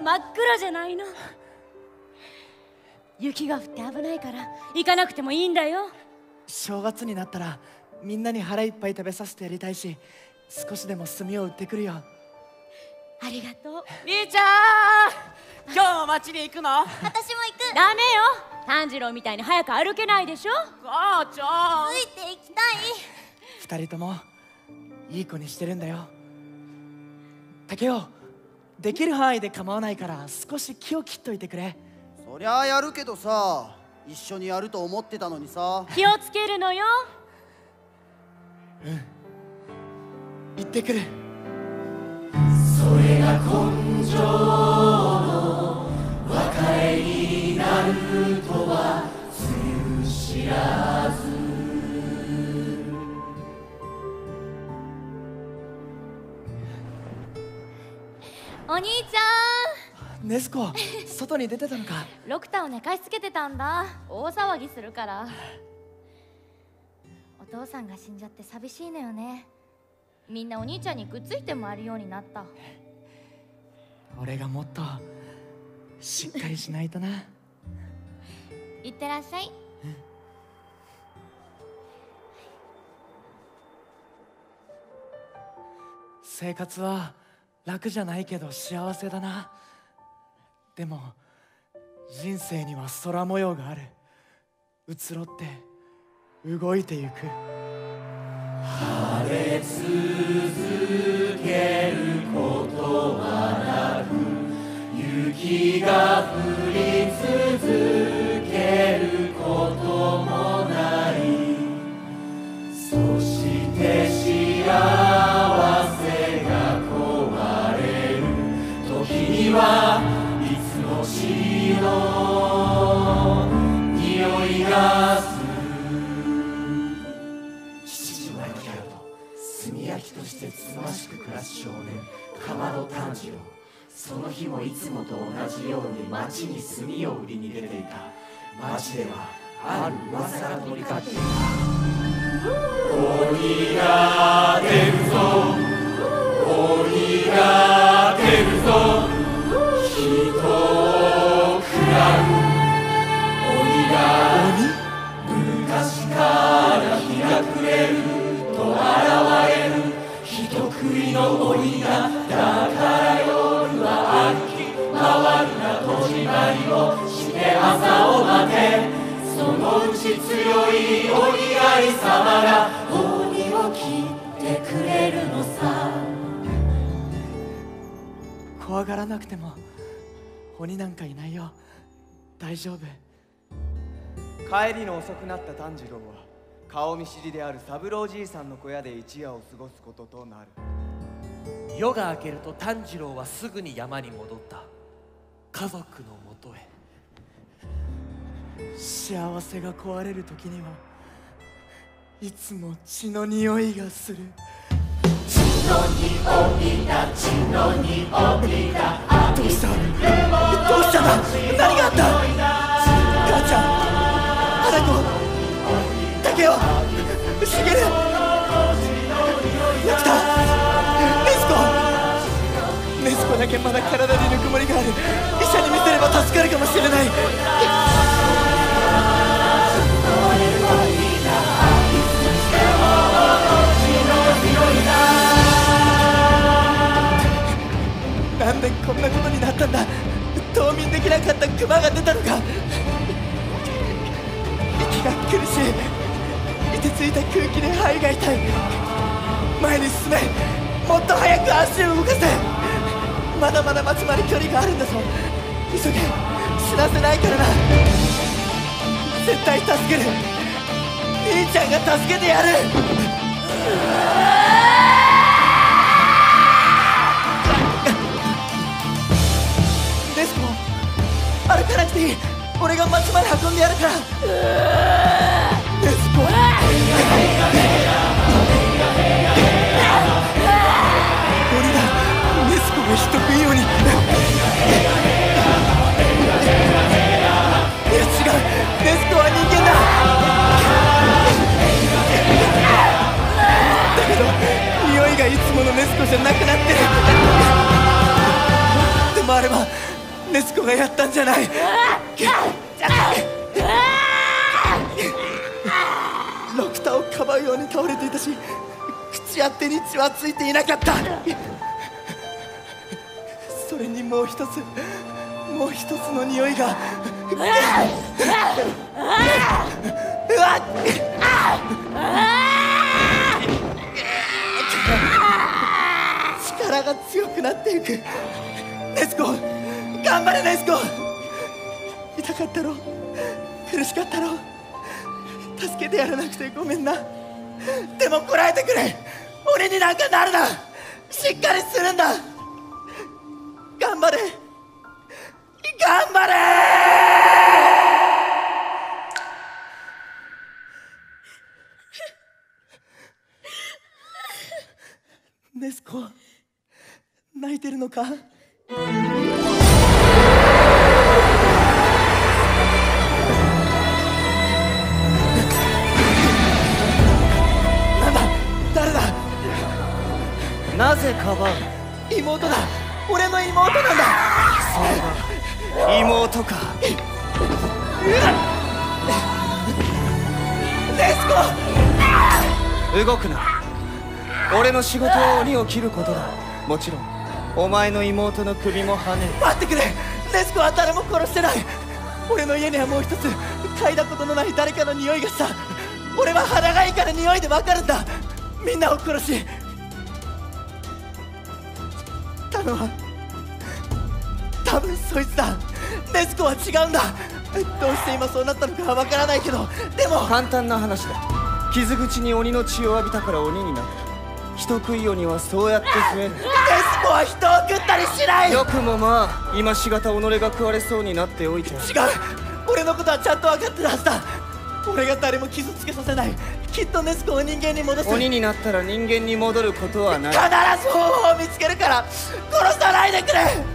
真っ暗じゃないの。雪が降って危ないから行かなくてもいいんだよ。正月になったらみんなに腹いっぱい食べさせてやりたいし、少しでも炭を売ってくるよ。ありがとう。みーちゃん、今日も町に行くの？私も行く。ダメよ、炭治郎みたいに早く歩けないでしょ。母ちゃん、ついて行きたい。二人ともいい子にしてるんだよ。竹雄、できる範囲で構わないから少し気を切っといてくれ。そりゃあやるけどさ、一緒にやると思ってたのにさ。気をつけるのよ。行ってくる。それが根性の別れになるとはつゆ知らず。お兄ちゃネスコ、外に出てたのか。ん、ロクタを寝かしつけてたんだ。大騒ぎするから。お父さんが死んじゃって寂しいのよね。みんなお兄ちゃんにくっついて回るようになった。俺がもっとしっかりしないとな。いってらっしゃい。生活は楽じゃないけど幸せだな。でも人生には空模様がある。移ろって動いてゆく。晴れ続けることはなく、雪が降り続けることもない。そして幸せが壊れる時にはいつも死の匂いがする。父が生きると炭焼きとしてつつましく暮らす少年かまど炭治郎。その日もいつもと同じように町に炭を売りに出ていた。町ではある噂が飛び交っていた。鬼が出るぞ、鬼が出るぞ、人を食らう鬼が。昔から日が暮れると現れる人食いの鬼が。だから夜は歩き回るな、戸締まりをして朝を待て。そのうち強い鬼狩様が鬼を切ってくれるのさ。怖がらなくても鬼なんかいないよ。大丈夫。帰りの遅くなった炭治郎は顔見知りである三郎じいさんの小屋で一夜を過ごすこととなる。夜が明けると炭治郎はすぐに山に戻った。家族のもとへ。幸せが壊れる時にはいつも血の匂いがする。血の匂いだ、血の匂いだ。どうした？どうしたんだ？何があった？母ちゃん、花子、竹雄、茂、ラクタ、ネスコ。ネスコだけまだ体にぬくもりがある。医者に見せれば助かるかもしれない。なんでこんなことになったんだ。冬眠できなかったクマが出たのか。息が苦しい。凍てついた空気で肺が痛い。前に進め、もっと早く足を動かせ。まだまだ町まで距離があるんだぞ。急げ、死なせないからな。絶対助ける。兄ちゃんが助けてやる。ネスコ、歩かなくていい。俺が町まで運んでやるから。ネスコ、鬼だ。ネスコが人食いように。いや違う、ネスコは人間だ。だけど匂いがいつものネスコじゃなくなってる。でもあれはネスコがやったんじゃない。ロクタをかばうように倒れていたし、口や手に血はついていなかった。それにもう一つの匂いが。うわっ、力が強くなっていく。ネスコ、頑張れネスコ。痛かったろ、苦しかったろ、助けてやらなくてごめんな。でもこらえてくれ。俺になんかなるな。しっかりするんだ。頑張れ、頑張れ。ネスコ、泣いてるのか。なんだ、誰だ。なぜかばう。妹だ、俺の妹なんだ。そうだ、妹か。ネスコ、動くな。俺の仕事は鬼を切ることだ。もちろんお前の妹の首もはねる。待ってくれ。ネスコは誰も殺してない。俺の家にはもう一つ嗅いだことのない誰かの匂いがした。俺は鼻がいいから匂いで分かるんだ。みんなを殺したのは多分そいつだ。ネスコは違うんだ。どうして今そうなったのかは分からないけど、でも簡単な話だ。傷口に鬼の血を浴びたから鬼になった。人食い鬼はそうやって増える。ネスコは人を食ったりしない。よくもまあ今しがた己が食われそうになっておいて。違う、俺のことはちゃんと分かってるはずだ。俺が誰も傷つけさせない。きっとネスコを人間に戻す。鬼になったら人間に戻ることはない。必ず方法を見つけるから殺さないでくれ。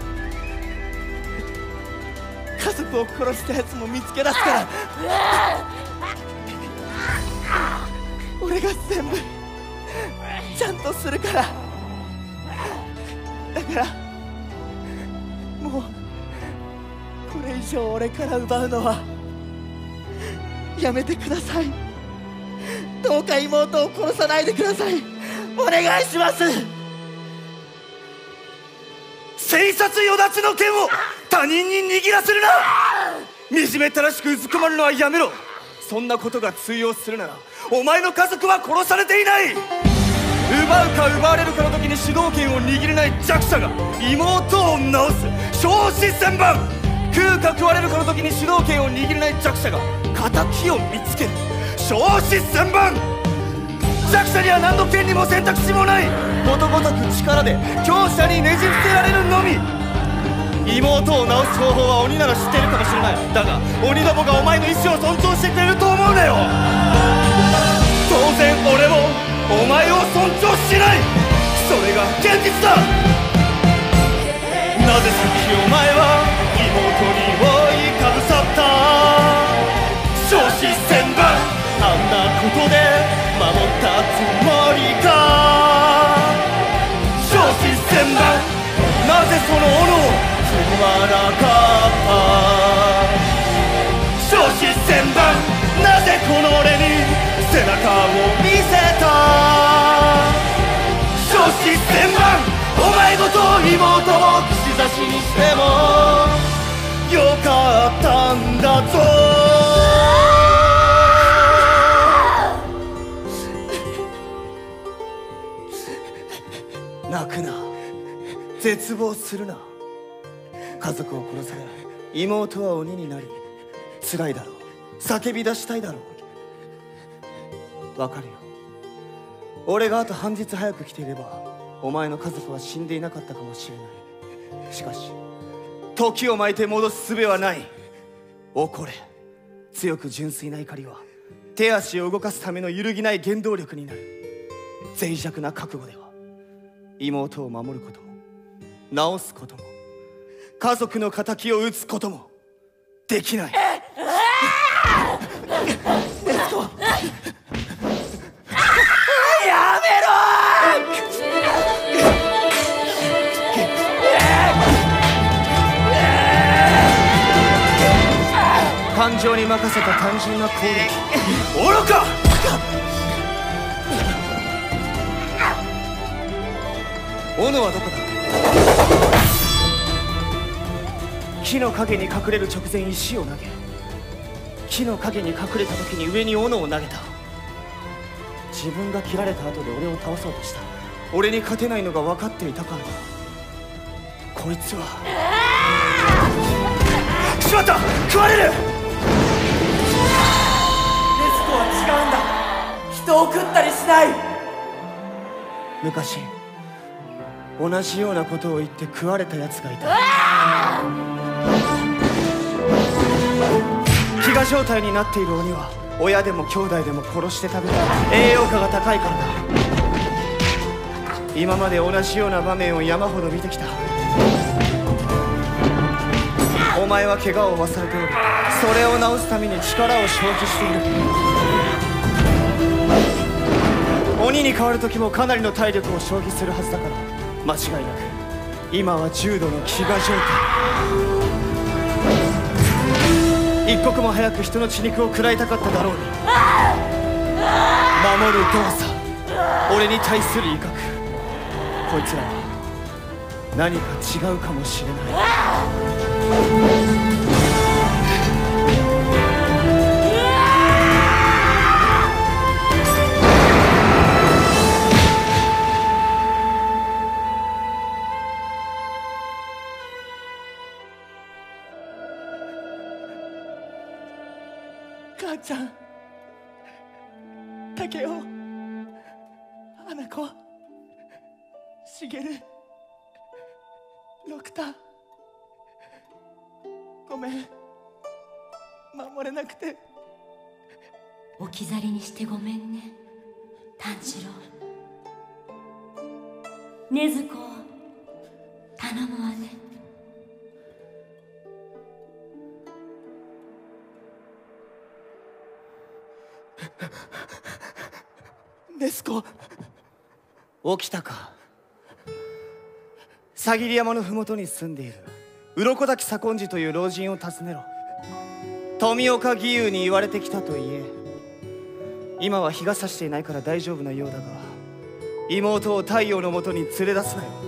家族を殺したやつも見つけ出すから。俺が全部ちゃんとするから。だからもうこれ以上俺から奪うのはやめてください。どうか妹を殺さないでください。お願いします。生殺与奪の剣を他人に握らせるな。惨めったらしくうずくまるのはやめろ。そんなことが通用するならお前の家族は殺されていない。奪うか奪われるかの時に主導権を握れない弱者が妹を治す。焼死千番。食うか食われるかの時に主導権を握れない弱者が敵を見つける。焼死千番。弱者には何の権利も選択肢もない。ことごとく力で強者にねじ伏せられるのみ。妹を治す方法は鬼なら知っているかもしれない。だが鬼どもがお前の意志を尊重してくれると思うなよ。当然俺もお前を尊重しない。それが現実だ。なぜさっきお前は妹に覆いかぶさった。焼死千番。あんなことで守ったつもりか。焼死千番。なぜその斧を踏まなかった。焼死千番。なぜこの俺に背中を見せた。焼死千番。お前ごと妹を串刺しにしてもよかったんだぞ。泣くな、絶望するな。家族を殺され妹は鬼になり辛いだろう。叫び出したいだろう。わかるよ。俺があと半日早く来ていればお前の家族は死んでいなかったかもしれない。しかし時を巻いて戻す術はない。怒れ。強く純粋な怒りは手足を動かすための揺るぎない原動力になる。脆弱な覚悟では妹を守ることも治すことも家族の仇を討つこともできない。やめろー。感情に任せた単純な攻撃。愚か！斧はどこだ？木の影に隠れる直前石を投げ、木の影に隠れた時に上に斧を投げた。自分が切られた後で俺を倒そうとした。俺に勝てないのが分かっていたからだ。こいつはしまった！食われる！ネズコは違うんだ。人を食ったりしない。昔同じようなことを言って食われたやつがいた。飢餓状態になっている鬼は親でも兄弟でも殺して食べた。栄養価が高いからだ。今まで同じような場面を山ほど見てきた。お前は怪我を忘れておる。それを治すために力を消費している。鬼に変わる時もかなりの体力を消費するはずだから、間違いなく今は重度の飢餓状態。一刻も早く人の血肉を食らいたかっただろうに。守る動作、俺に対する威嚇。こいつらは何か違うかもしれない。母ちゃん、竹雄、花子、茂、六太、ごめん、守れなくて。置き去りにしてごめんね、炭治郎。禰豆子、頼むわね。ネズコ、起きたか。さぎり山の麓に住んでいる鱗滝左近次という老人を訪ねろ。富岡義勇に言われてきたと言え。今は日が差していないから大丈夫なようだが、妹を太陽のもとに連れ出すなよ。「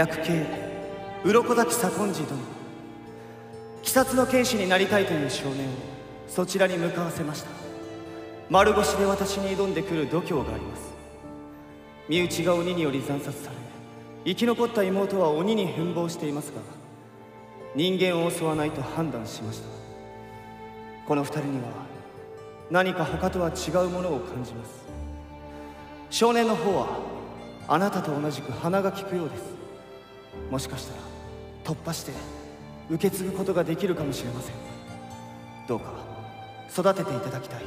略系鱗崎左近次殿、鬼殺の剣士になりたいという少年をそちらに向かわせました。丸腰で私に挑んでくる度胸があります。身内が鬼により惨殺され、生き残った妹は鬼に変貌していますが、人間を襲わないと判断しました。この二人には何か他とは違うものを感じます。少年の方はあなたと同じく鼻が利くようです。もしかしたら突破して受け継ぐことができるかもしれません。どうか育てていただきたい。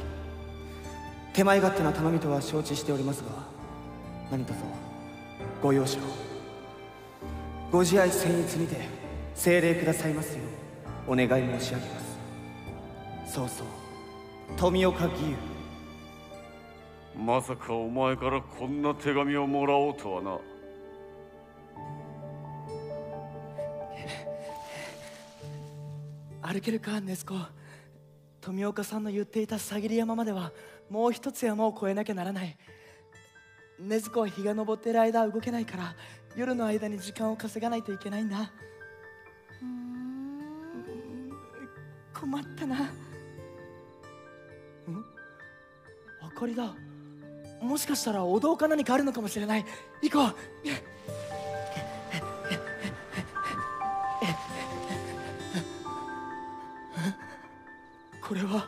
手前勝手な頼みとは承知しておりますが、何卒ご容赦を。ご自愛僭越にて聖霊くださいますようお願い申し上げます。そうそう、富岡義勇。まさかお前からこんな手紙をもらおうとはな。歩けるか禰豆子。富岡さんの言っていたさぎり山まではもう一つ山を越えなきゃならない。禰豆子は日が昇っている間は動けないから、夜の間に時間を稼がないといけないんだ。困ったな。明かりだ。もしかしたらお堂か何かあるのかもしれない。行こう。これは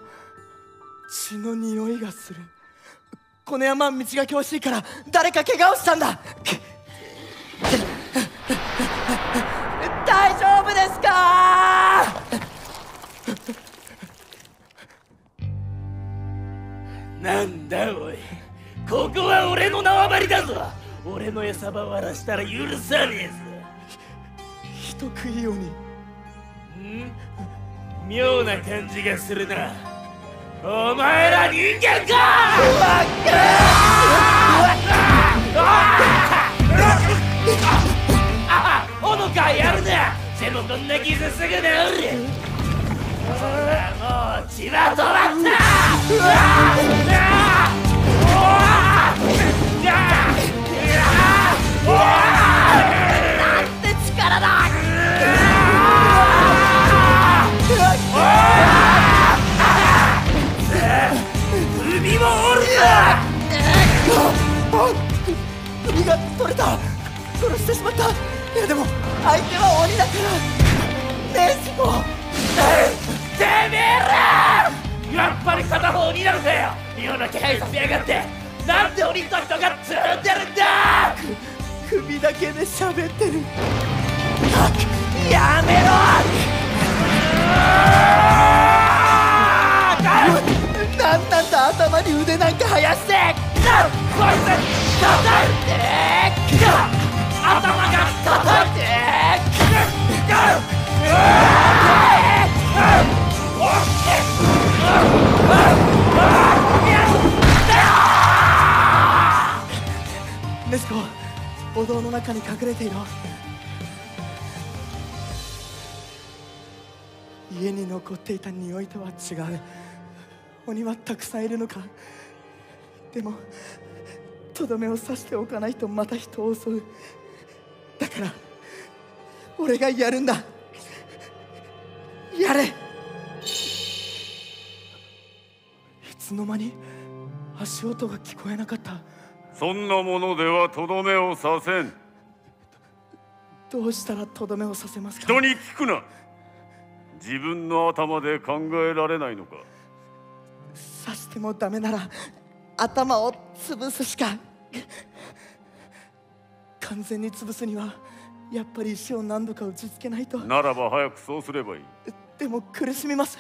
血の匂いがする。この山は道が険しいから誰か怪我をしたんだ。大丈夫ですか？なんだおい、ここは俺の縄張りだぞ。俺の餌場割らしたら許さねえぞ。人食い鬼。妙な感じがするな。お前ら人間か！ほのかやるな。でもこんな傷すぐ治る。もう血は止まった。なんて力だ。首も折るな。首が取れた。殺してしまった。いやでも相手は鬼だから禰豆子。てめえらやっぱり片方鬼なのかよ。妙な気配させやがって。なんで鬼と人がつるんでるんだ。首だけで喋ってる。やめろ。なんなんだ、頭に腕なんか生やして。こいつ叩いて。頭が叩いて。禰豆子、お堂の中に隠れていろ。家に残っていた匂いとは違う。鬼はたくさんいるのか。でもとどめを刺しておかないとまた人を襲う。だから俺がやるんだ。やれ。いつの間に足音が聞こえなかった。そんなものではとどめを刺せん。どうしたらとどめを刺せますか？人に聞くな。自分の頭で考えられないのか。刺してもダメなら頭を潰すしか。完全に潰すにはやっぱり石を何度か打ちつけないと。ならば早くそうすればいい。でも苦しみます。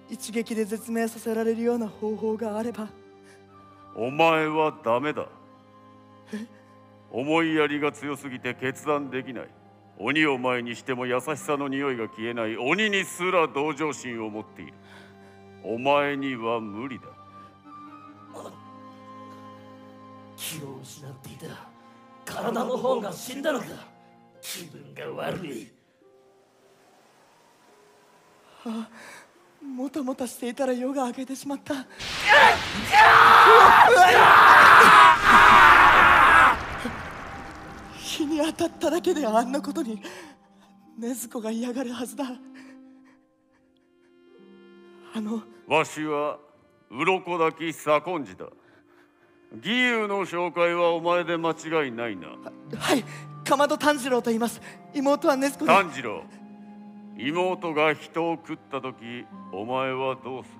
一撃で絶命させられるような方法があれば。お前はダメだ。思いやりが強すぎて決断できない。鬼を前にしても優しさの匂いが消えない鬼にすら同情心を持っている。お前には無理だ。気を失っていた。体の方が死んだのか。気分が悪い。もたもたしていたら夜が明けてしまった。日に当たっただけであんなことに禰豆子が嫌がるはずだ。わしは鱗滝左近次だ。義勇の紹介はお前で間違いないな。はい、かまど炭治郎と言います。妹は禰豆子で。炭治郎、妹が人を食った時お前はどうす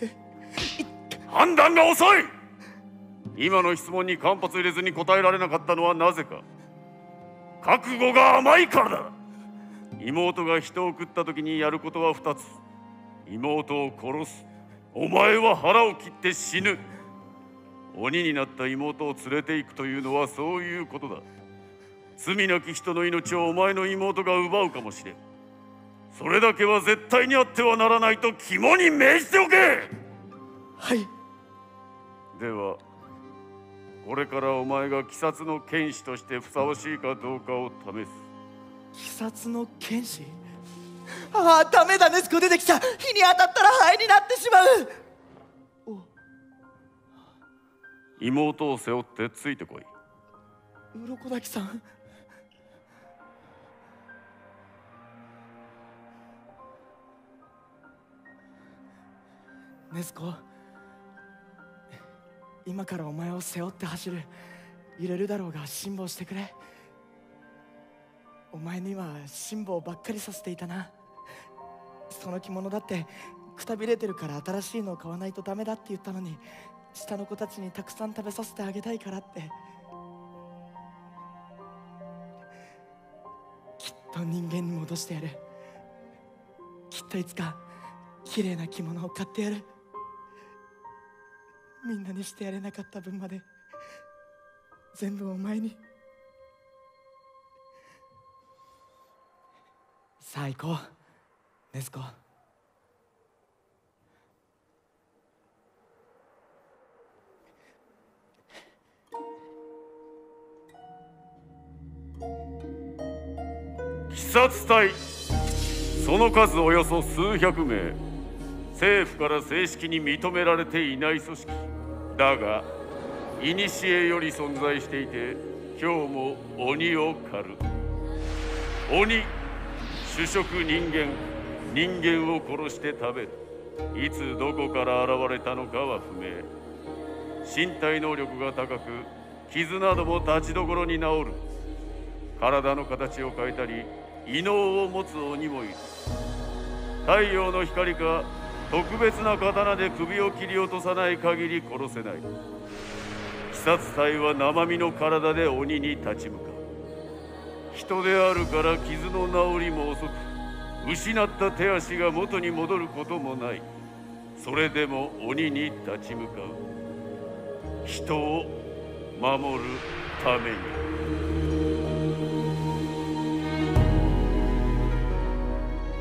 る？判断が遅い。今の質問に間髪入れずに答えられなかったのはなぜか。覚悟が甘いからだ。妹が人を食った時にやることは2つ。妹を殺す。お前は腹を切って死ぬ。鬼になった妹を連れて行くというのはそういうことだ。罪なき人の命をお前の妹が奪うかもしれん。それだけは絶対にあってはならないと肝に銘じておけ。はい。ではこれからお前が鬼殺の剣士としてふさわしいかどうかを試鬼す。殺の剣士？ああ、ダメだ、禰豆子出てきた。火に当たったら灰になってしまう。妹を背負ってついてこい。鱗滝さん。禰豆子、今からお前を背負って走る。揺れるだろうが辛抱してくれ。お前には辛抱ばっかりさせていたな。その着物だってくたびれてるから新しいのを買わないとダメだって言ったのに、下の子たちにたくさん食べさせてあげたいからって。きっと人間に戻してやる。きっといつか綺麗な着物を買ってやる。みんなにしてやれなかった分まで全部お前に。さあ行こう、禰豆子。鬼殺隊、その数およそ数百名。政府から正式に認められていない組織だが、古より存在していて、今日も鬼を狩る。鬼、主食人間、人間を殺して食べる。いつどこから現れたのかは不明。身体能力が高く、傷なども立ちどころに治る。体の形を変えたり、異能を持つ鬼もいる。太陽の光か特別な刀で首を切り落とさない限り殺せない。鬼殺隊は生身の体で鬼に立ち向かう。人であるから傷の治りも遅く、失った手足が元に戻ることもない。それでも鬼に立ち向かう。人を守るために。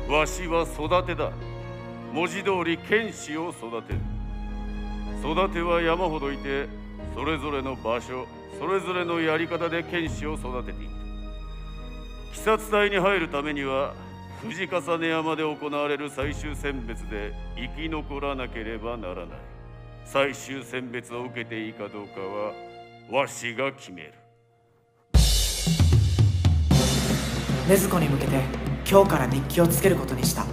わしは育てだ。文字通り剣士を育てる。育ては山ほどいて、それぞれの場所、それぞれのやり方で剣士を育てていた。鬼殺隊に入るためには、富士重ね山で行われる最終選別で生き残らなければならない。最終選別を受けていいかどうかはわしが決める。禰豆子に向けて今日から日記をつけることにした。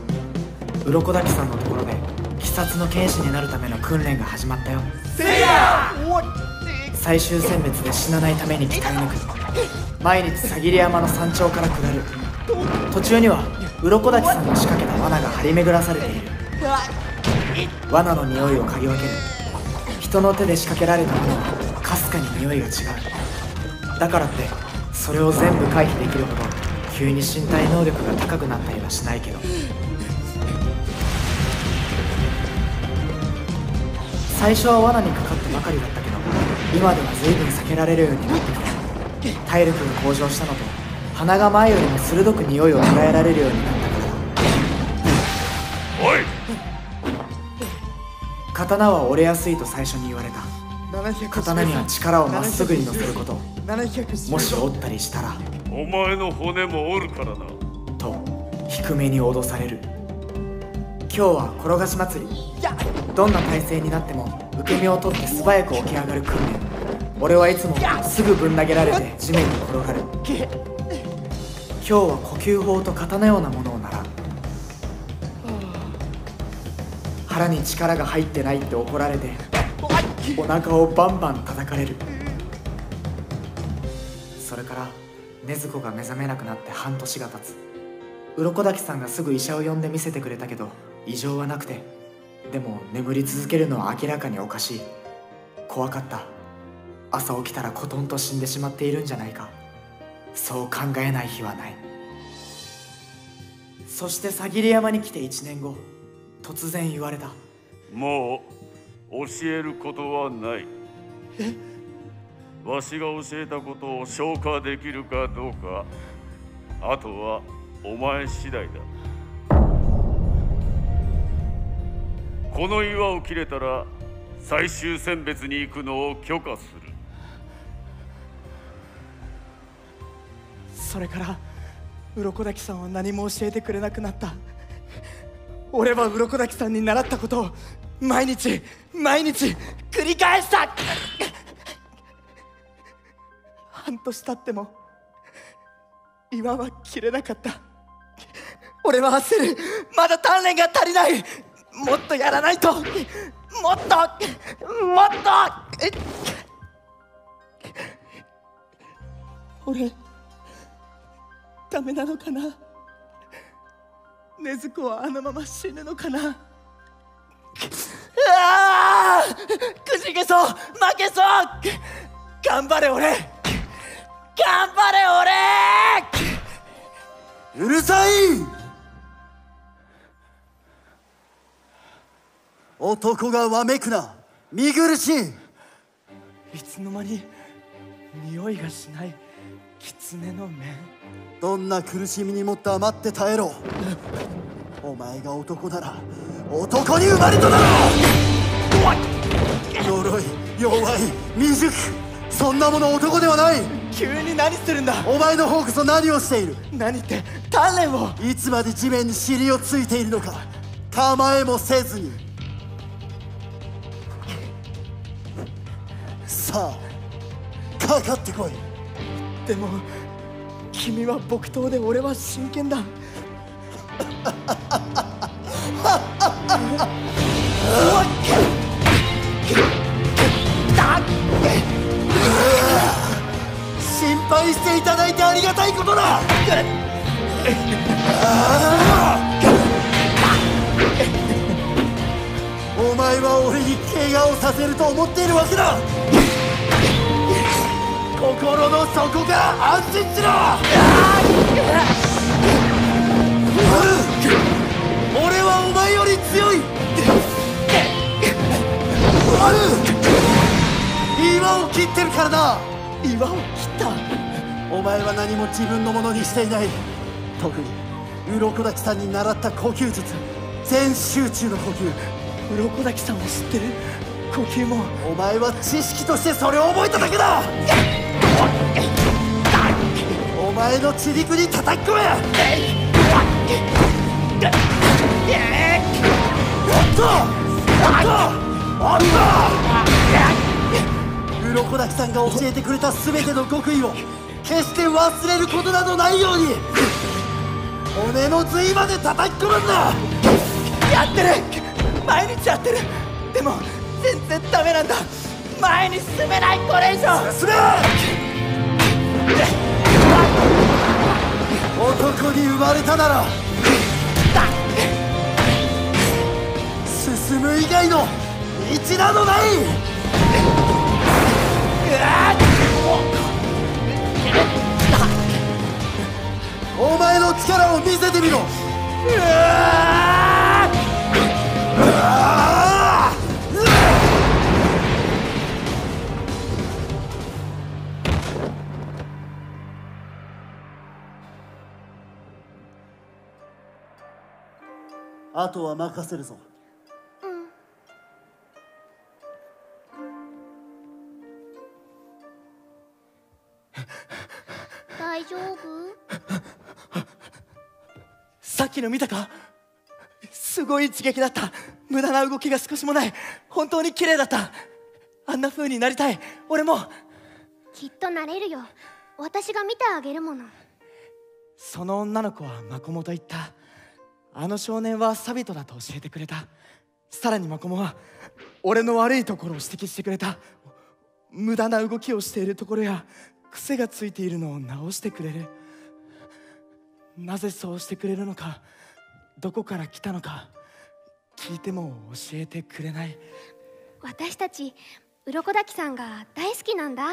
鱗滝さんのところで鬼殺の剣士になるための訓練が始まったよ。せいや！最終選別で死なないために鍛え抜く。毎日さぎり山の山頂から下る。途中には鱗滝さんが仕掛けた罠が張り巡らされている。罠の匂いを嗅ぎ分ける。人の手で仕掛けられたものはかすかに匂いが違う。だからってそれを全部回避できるほど急に身体能力が高くなったりはしないけど、最初は罠にかかってばかりだったけど、今では随分避けられるようになってきた。体力が向上したのと、鼻が前よりも鋭く匂いを捉えられるようになったからだ。おい！刀は折れやすいと最初に言われた。刀には力をまっすぐに乗せること。もし折ったりしたらお前の骨も折るからなと低めに脅される。今日は転がし祭り。どんな体勢になっても受け身を取って素早く起き上がる訓練。俺はいつもすぐぶん投げられて地面に転がる。今日は呼吸法と型のようなものを習う。腹に力が入ってないって怒られてお腹をバンバン叩かれる。それから禰豆子が目覚めなくなって半年が経つ。鱗滝さんがすぐ医者を呼んで見せてくれたけど異常はなくて、でも眠り続けるのは明らかにおかしい。怖かった。朝起きたらコトンと死んでしまっているんじゃないか。そう考えない日はない。そしてさぎり山に来て1年後、突然言われた。もう教えることはない。わしが教えたことを消化できるかどうか、あとはお前次第だ。この岩を切れたら最終選別に行くのを許可する。それから鱗滝さんは何も教えてくれなくなった。俺は鱗滝さんに習ったことを毎日繰り返した。半年経っても岩は切れなかった。俺は焦る。まだ鍛錬が足りない。もっとやらないと。もっと俺ダメなのかな。禰豆子はあのまま死ぬのかな。くじけそう、負けそう。頑張れ俺、頑張れ俺。うるさい。男がわめくな。見苦しい。いつの間に匂いがしない狐の面。どんな苦しみにも黙って耐えろ。お前が男なら男に生まれただろう。呪い、弱い、未熟、そんなもの男ではない。急に何するんだ。お前の方こそ何をしている。何って鍛錬を。いつまで地面に尻をついているのか。構えもせずに。さあかかってこい。でも君は木刀で、俺は真剣だ。心配していただいてありがたいことだ。お前は俺に怪我をさせると思っているわけだ。心の底から安心しろ。俺はお前より強い。岩を切ってるからな。岩を切った。お前は何も自分のものにしていない。特に鱗滝さんに習った呼吸術、全集中の呼吸。鱗滝さんを知ってる。呼吸も。お前は知識としてそれを覚えただけだ。お前の血肉に叩き込め。鱗滝さんが教えてくれた全ての極意を決して忘れることなどないように骨の髄まで叩き込むんだ。やってる、毎日やってる。でも全然ダメなんだ。前に進めない。これ以上進め。男に生まれたなら進む以外の道などない。お前の力を見せてみろ。あとは任せるぞ。大丈夫？さっきの見たか。すごい一撃だった。無駄な動きが少しもない。本当に綺麗だった。あんな風になりたい。俺も。きっとなれるよ。私が見てあげるもの。その女の子はマコモと言った。あの少年はサビトだと教えてくれた。さらにマコモは俺の悪いところを指摘してくれた。無駄な動きをしているところや癖がついているのを直してくれる。なぜそうしてくれるのか、どこから来たのか聞いても教えてくれない。私たち鱗滝さんが大好きなんだ。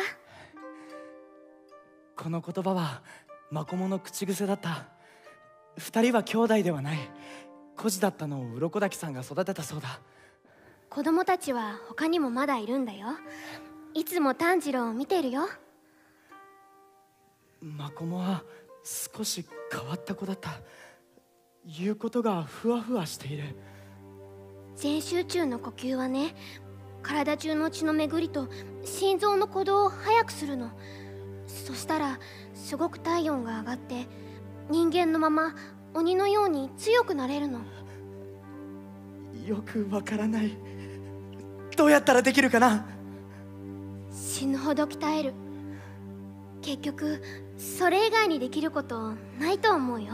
この言葉はマコモの口癖だった。二人は兄弟ではない。孤児だったのを鱗滝さんが育てたそうだ。子供たちは他にもまだいるんだよ。いつも炭治郎を見てるよ。マコモは少し変わった子だった。言うことがふわふわしている。全集中の呼吸はね、体中の血の巡りと心臓の鼓動を速くするの。そしたらすごく体温が上がって人間のまま鬼のように強くなれるの。よくわからない。どうやったらできるかな。死ぬほど鍛える。結局それ以外にできることないと思うよ。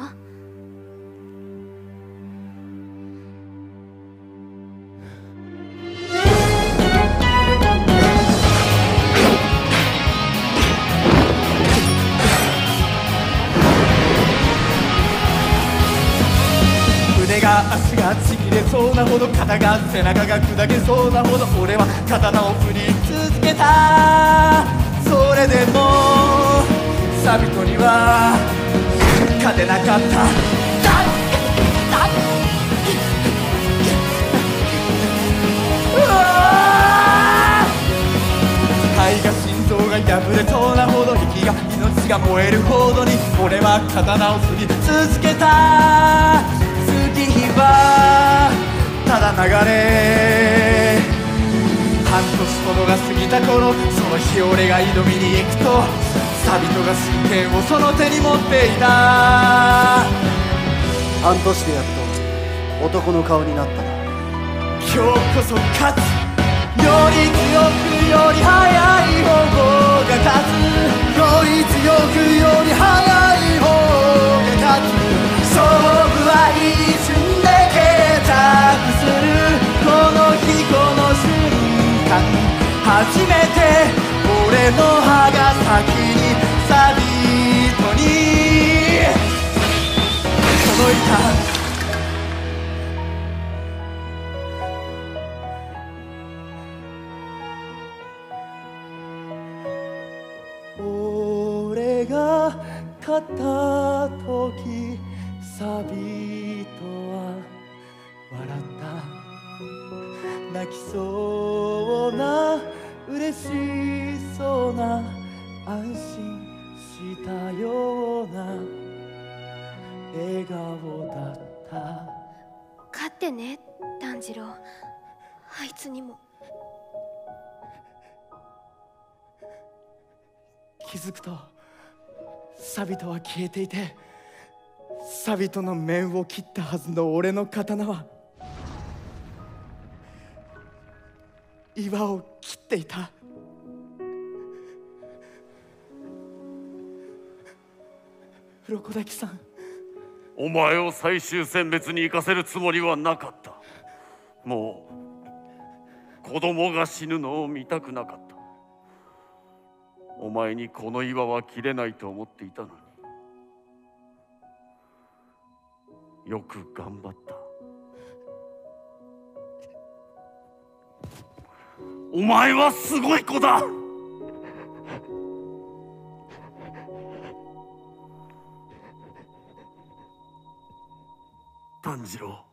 腕が足がちぎれそうなほど、肩が背中が砕けそうなほど、俺は刀を振り続けた。それでもサビトには勝てなかった。肺が心臓が破れそうなほど、息が命が燃えるほどに俺は刀を振り続けた。月日はただ流れ、半年ほどが過ぎた頃、その日俺が挑みに行くと、サビトが真剣をその手に持っていた。半年でやっと男の顔になったな。今日こそ勝つ。より強くより速い方が勝つ。より強くより速い方が勝つ。勝負は一瞬で決着する。この日この瞬間、初めて俺の歯が先にサビトに届いた。俺が勝った時、サビトは笑った。泣きそうな嬉しそうな安心したような笑顔だった。勝ってね炭治郎、あいつにも。気づくとサビトは消えていて、サビトの面を切ったはずの俺の刀は岩を切っていた。鱗滝さん、お前を最終選別に行かせるつもりはなかった。もう子供が死ぬのを見たくなかった。お前にこの岩は切れないと思っていたのに、よく頑張った。お前はすごい子だ。炭治郎、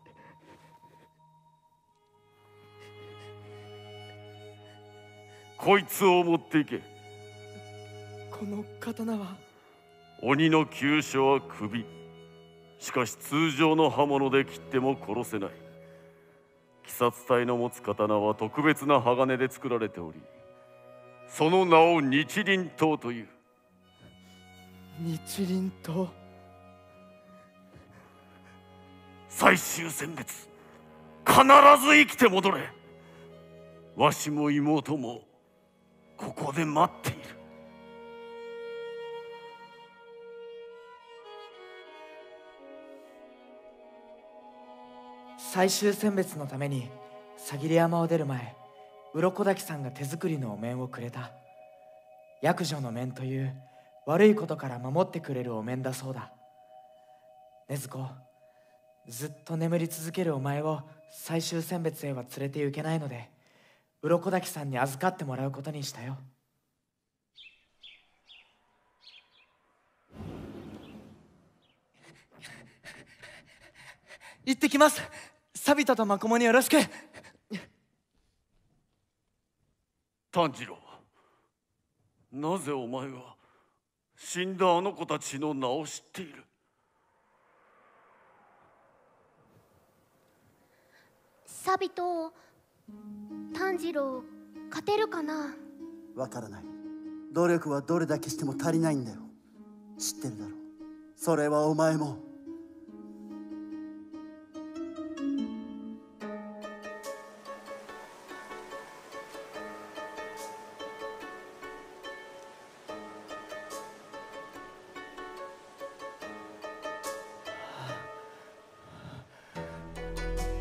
こいつを持っていけ。この刀は鬼の急所は首。しかし通常の刃物で切っても殺せない。鬼殺隊の持つ刀は特別な鋼で作られており、その名を日輪刀という。日輪刀。最終選別、必ず生きて戻れ。わしも妹もここで待っている。最終選別のためにさぎり山を出る前、鱗滝さんが手作りのお面をくれた。悪女の面という悪いことから守ってくれるお面だそうだ。禰豆子、ずっと眠り続けるお前を最終選別へは連れて行けないので、鱗滝さんに預かってもらうことにしたよ。行ってきます。サビトとマコモによろしく。炭治郎、なぜお前は死んだあの子たちの名を知っている？サビト、炭治郎勝てるかな？わからない。努力はどれだけしても足りないんだよ。知ってるだろう。それはお前も。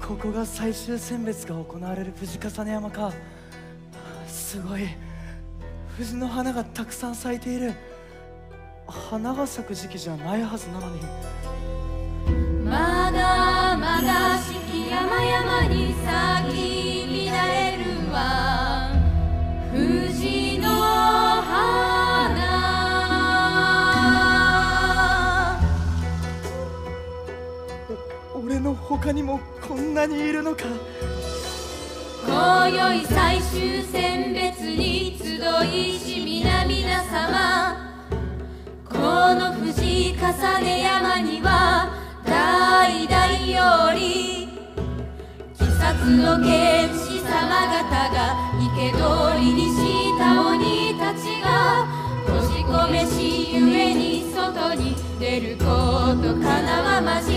ここが最終選別が行われる藤重山か。すごい。藤の花がたくさん咲いている。花が咲く時期じゃないはずなのに。まだまだ四季山々に咲き乱れるわ藤の花。俺の他にもこんなにいるのか。今宵最終選別に集いし皆様、この藤重山には代々より鬼殺の剣士様方が生け捕りにした鬼たちが閉じ込めしゆえに外に出ることかなわまじ。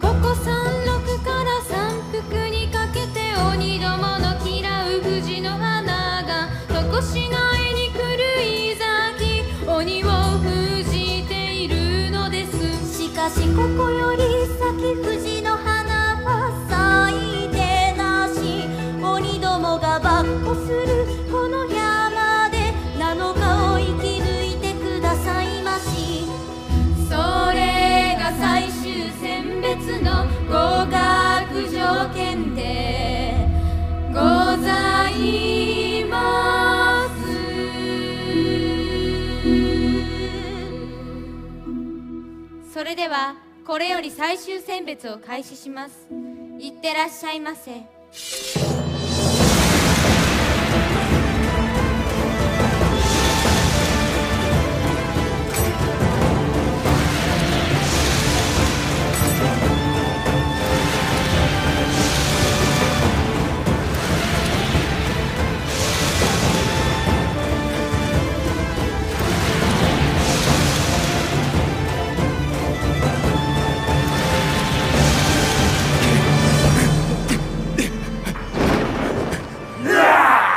ここ山麓から山腹にかけて鬼どもの嫌う藤の花がとこしないに狂い咲き鬼を封じているのです。しかしここより先藤の花は咲いてなし、鬼どもがばっこするこの山で7日を生き抜いてくださいまし。それが最終選別の合格条件でございます。それではこれより最終選別を開始します。いってらっしゃいませ。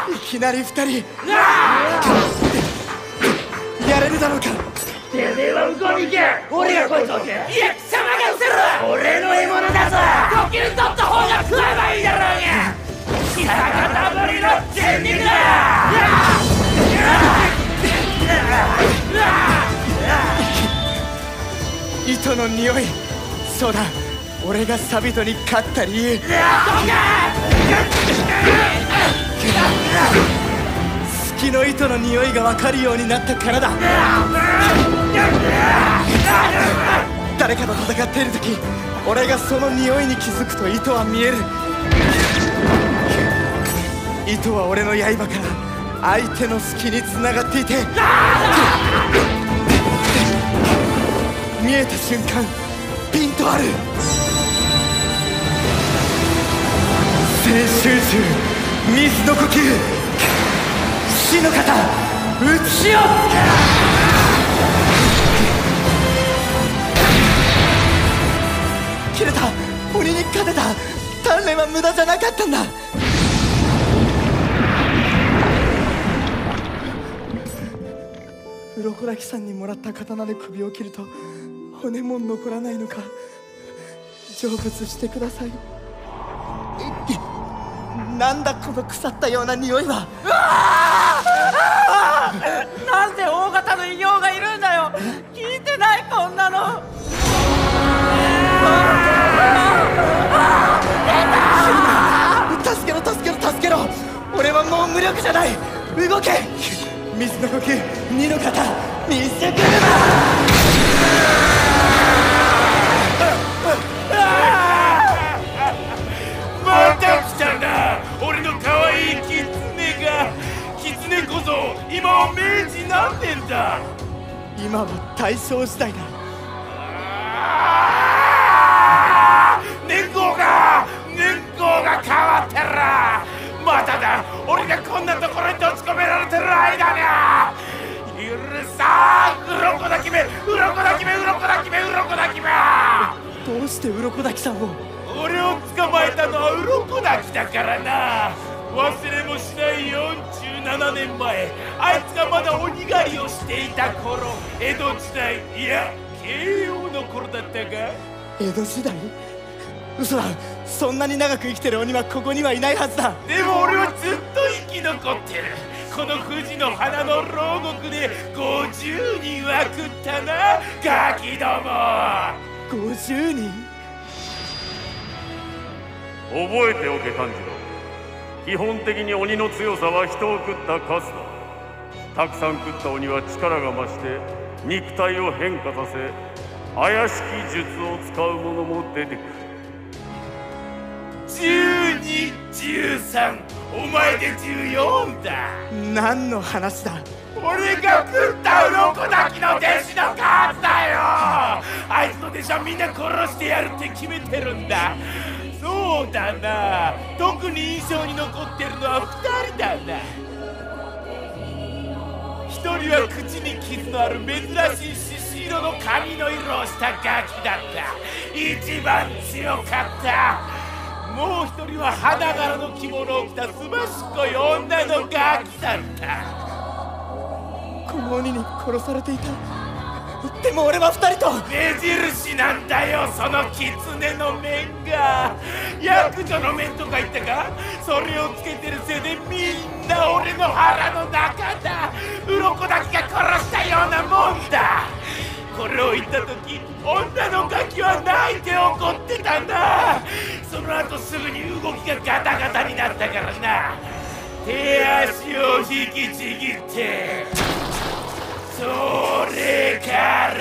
いきなり2人やれるだろうか。てめえは向こうに行け。俺がこいつを置け。いや貴様が失せろ。俺の獲物だぞ。時に取った方が食えばいいだろうが。貴様たぶりの人肉だ。糸の匂い。そうだ、俺がサビトに勝った理由。月の糸の匂いが分かるようになったからだ。誰かと戦っている時、俺がその匂いに気づくと糸は見える。糸は俺の刃から相手の隙につながっていて、見えた瞬間ピンとある。青春中水の呼吸、死の型打ちよ。切れた。鬼に勝てた。鍛錬は無駄じゃなかったんだ。鱗滝さんにもらった刀で首を切ると骨も残らないのか。成仏してください。なんだこの腐ったような匂いは。なんで大型の異形がいるんだよ。聞いてないこんなの。助けろ助けろ助けろ。俺はもう無力じゃない。動け。水の呼吸2の型水車。また来たな、俺の可愛いキツネが。キツネこそ今は明治何年だ。今は大正時代だ。年号が変わったらまただ。俺がこんなところに閉じ込められてる間に許さん。鱗だ姫、鱗だ姫、鱗だ姫、鱗だ姫。どうして鱗滝さんを。俺を捕まえたのは鱗滝だからな。忘れもしない47年前、あいつがまだ鬼狩りをしていた頃、江戸時代、いや慶応の頃だったが。江戸時代？嘘だ。そんなに長く生きてる鬼はここにはいないはずだ。でも俺はずっと生き残ってる。この富士の花の牢獄で50人は食ったな、ガキども。50人？覚えておけ炭治郎。基本的に鬼の強さは人を食った数だ。たくさん食った鬼は力が増して肉体を変化させ、怪しき術を使う者も出てくる。12、13、お前で14だ。何の話だ。俺が食った鱗滝の弟子の数だよ。あいつの弟子はみんな殺してやるって決めてるんだ。そうだな。特に印象に残ってるのは2人だな。1人は口に傷のある珍しい獅子色の髪の色をしたガキだった。一番強かった。もう1人は花柄の着物を着たすばしっこい女のガキだった。この鬼に殺されていた。でも俺は2人と。目印なんだよ、その狐の面が。悪女の面とか言ったか。それをつけてるせいでみんな俺の腹の中だ。鱗だけが殺したようなもんだ。これを言った時、女のガキは泣いて怒ってたな。その後すぐに動きがガタガタになったからな。手足を引きちぎって、それから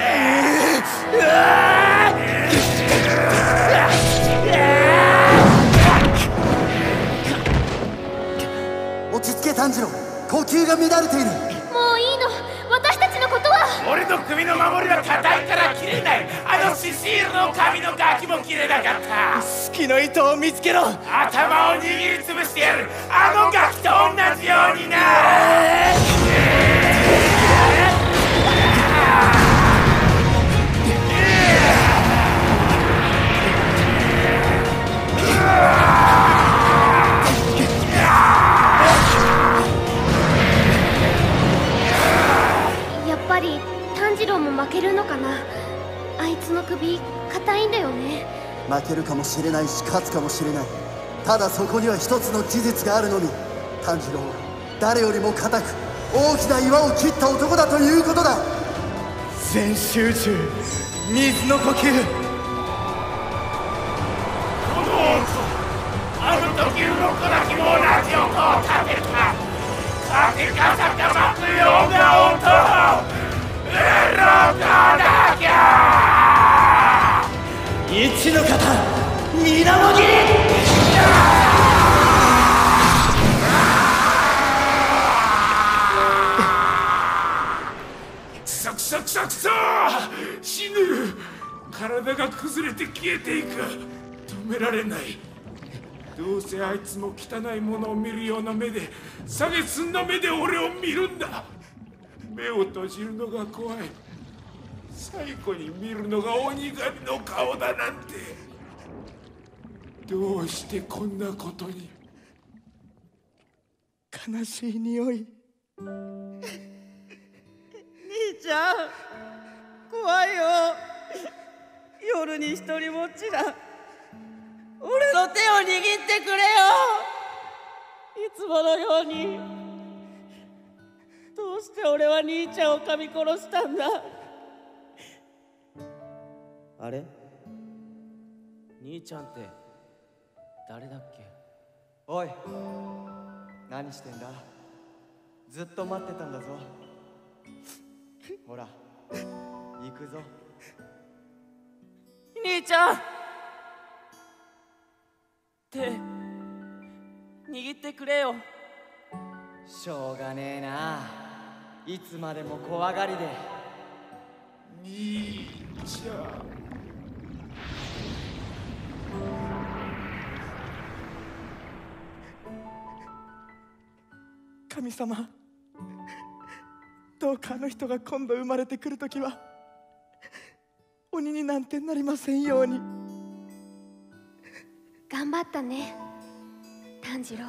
落ち着け炭治郎、呼吸が乱れている。もういいの。私たちのことは。俺の首の守りは硬いから切れない。あの獅子色の髪のガキも切れなかった。隙の糸を見つけろ。頭を握りつぶしてやる。あのガキと同じようにな。やっぱり炭治郎も負けるのかな。あいつの首硬いんだよね。負けるかもしれないし勝つかもしれない。ただそこには一つの事実があるのみ。炭治郎は誰よりも硬く大きな岩を切った男だということだ。全集中、水の呼吸。この音、あの時鱗滝も同じ音を立てた。風が逆まくような音。鱗滝。一の型水面切り。くそくそくそくそ。死ぬ。体が崩れて消えていく。止められない。どうせあいつも汚いものを見るような目で、蔑んだ目で俺を見るんだ。目を閉じるのが怖い。最後に見るのが鬼神の顔だなんて。どうしてこんなことに。悲しい匂い。兄ちゃん、怖いよ。夜に一人ぼっちだ。俺の手を握ってくれよ。いつものように。どうして俺は兄ちゃんを噛み殺したんだ。あれ、兄ちゃんって誰だっけ？おい、何してんだ？ずっと待ってたんだぞ。ほら、行くぞ。兄ちゃん、手握ってくれよ。しょうがねえな、いつまでも怖がりで。兄ちゃん。神様、どうかあの人が今度生まれてくるときは鬼になんてなりませんように。頑張ったね、炭治郎。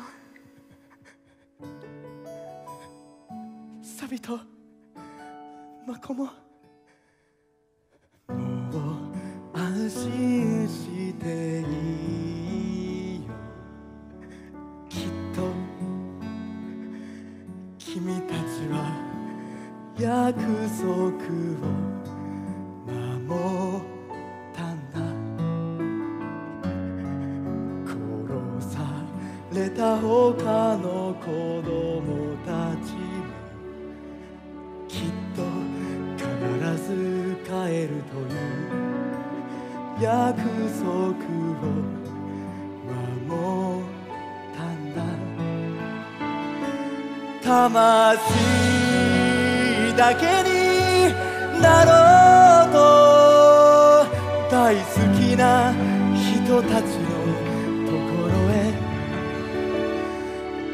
サビとマコも。もう安心していいよ、きっと君たちは約束を守ったんだ。殺された他の子供たちもきっと必ず帰るという約束を守ったんだ。魂だけになろうと大好きな人たちのところへ。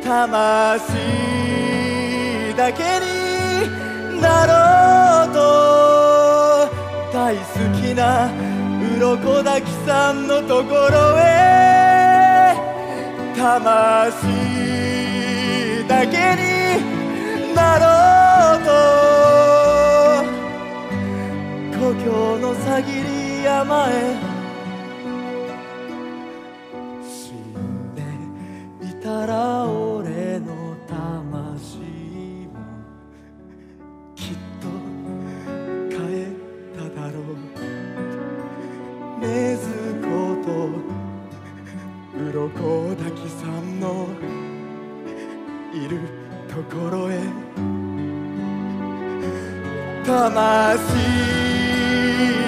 魂だけになろうと大好きな鱗滝さんのところへ。魂だけになろうと故郷のさぎり山へ。死んでいたら俺の魂もきっと帰っただろう。禰豆子と鱗滝さんのいるところへ。魂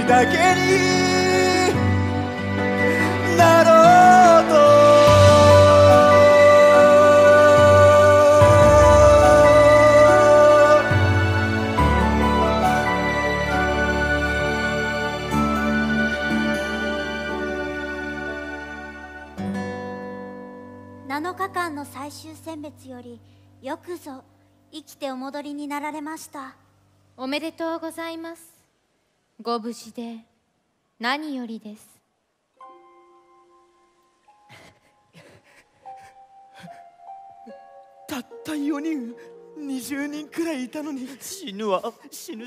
だけになろうと7日間の最終選別よりよくぞ生きてお戻りになられました。おめでとうございます。ご無事で何よりです。たった4人、20人くらいいたのに。死ぬわ、死ぬ。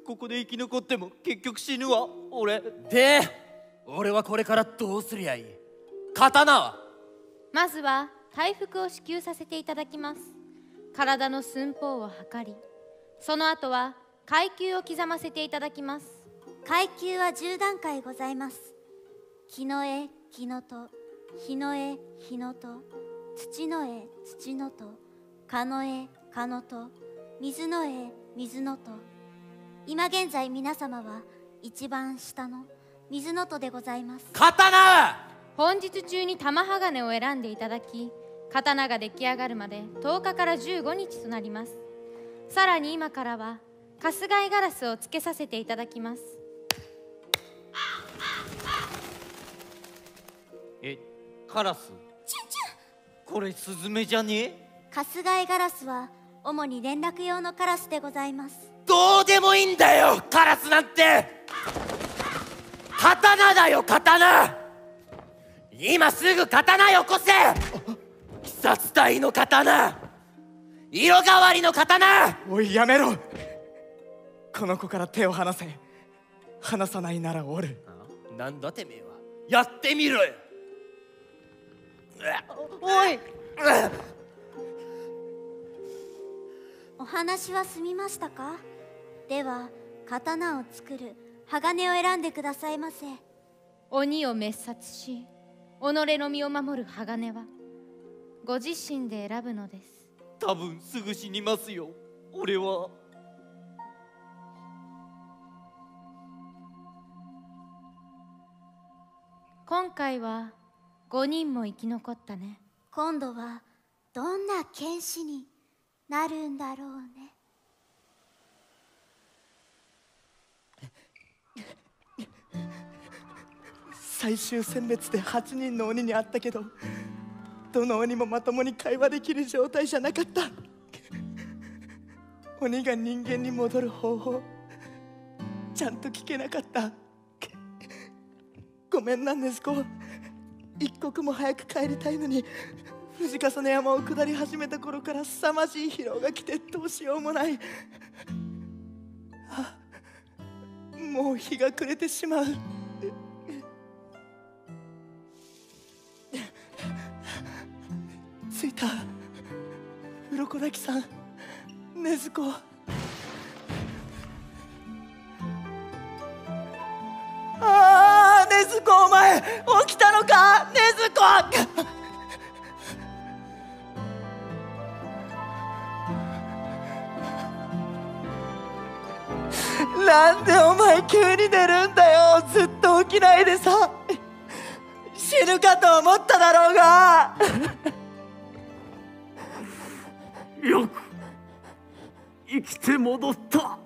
ここで生き残っても結局死ぬわ、俺。で、俺はこれからどうすりゃいい？刀は？まずは回復を支給させていただきます。体の寸法を測り、その後は階級を刻ませていただきます。階級は10段階ございます。木の絵、木のと、火の絵、火のと、土の絵、土のと、蚊の絵、蚊のと、水の絵、水のと。今現在皆様は一番下の水のとでございます。刀！本日中に玉鋼を選んでいただき、刀が出来上がるまで10日から15日となります。さらに今からは春日井ガラスをつけさせていただきます。カラス？これスズメじゃねえ？春日井ガラスは主に連絡用のカラスでございます。どうでもいいんだよ、カラスなんて。刀だよ、刀。今すぐ刀よこせ。鬼殺隊の刀、色変わりの刀。おい、やめろ。この子から手を離せ。離さないなら折る。なんだてめえは。やってみろよ。おい、お話は済みましたか？では刀を作る鋼を選んでくださいませ。鬼を滅殺し己の身を守る鋼はご自身で選ぶのです。多分すぐ死にますよ、俺は。今回は5人も生き残ったね。今度はどんな剣士になるんだろうね。最終選別で8人の鬼に会ったけど、どの鬼もまともに会話できる状態じゃなかった。鬼が人間に戻る方法ちゃんと聞けなかった。ごめんな禰豆子、一刻も早く帰りたいのに藤笠の山を下り始めた頃から凄まじい疲労が来てどうしようもない。もう日が暮れてしまう。着いた。鱗滝さん、禰豆子。禰豆子、お前起きたのか？禰豆子なんでお前急に寝るんだよ。ずっと起きないでさ、死ぬかと思っただろうが。よく生きて戻った。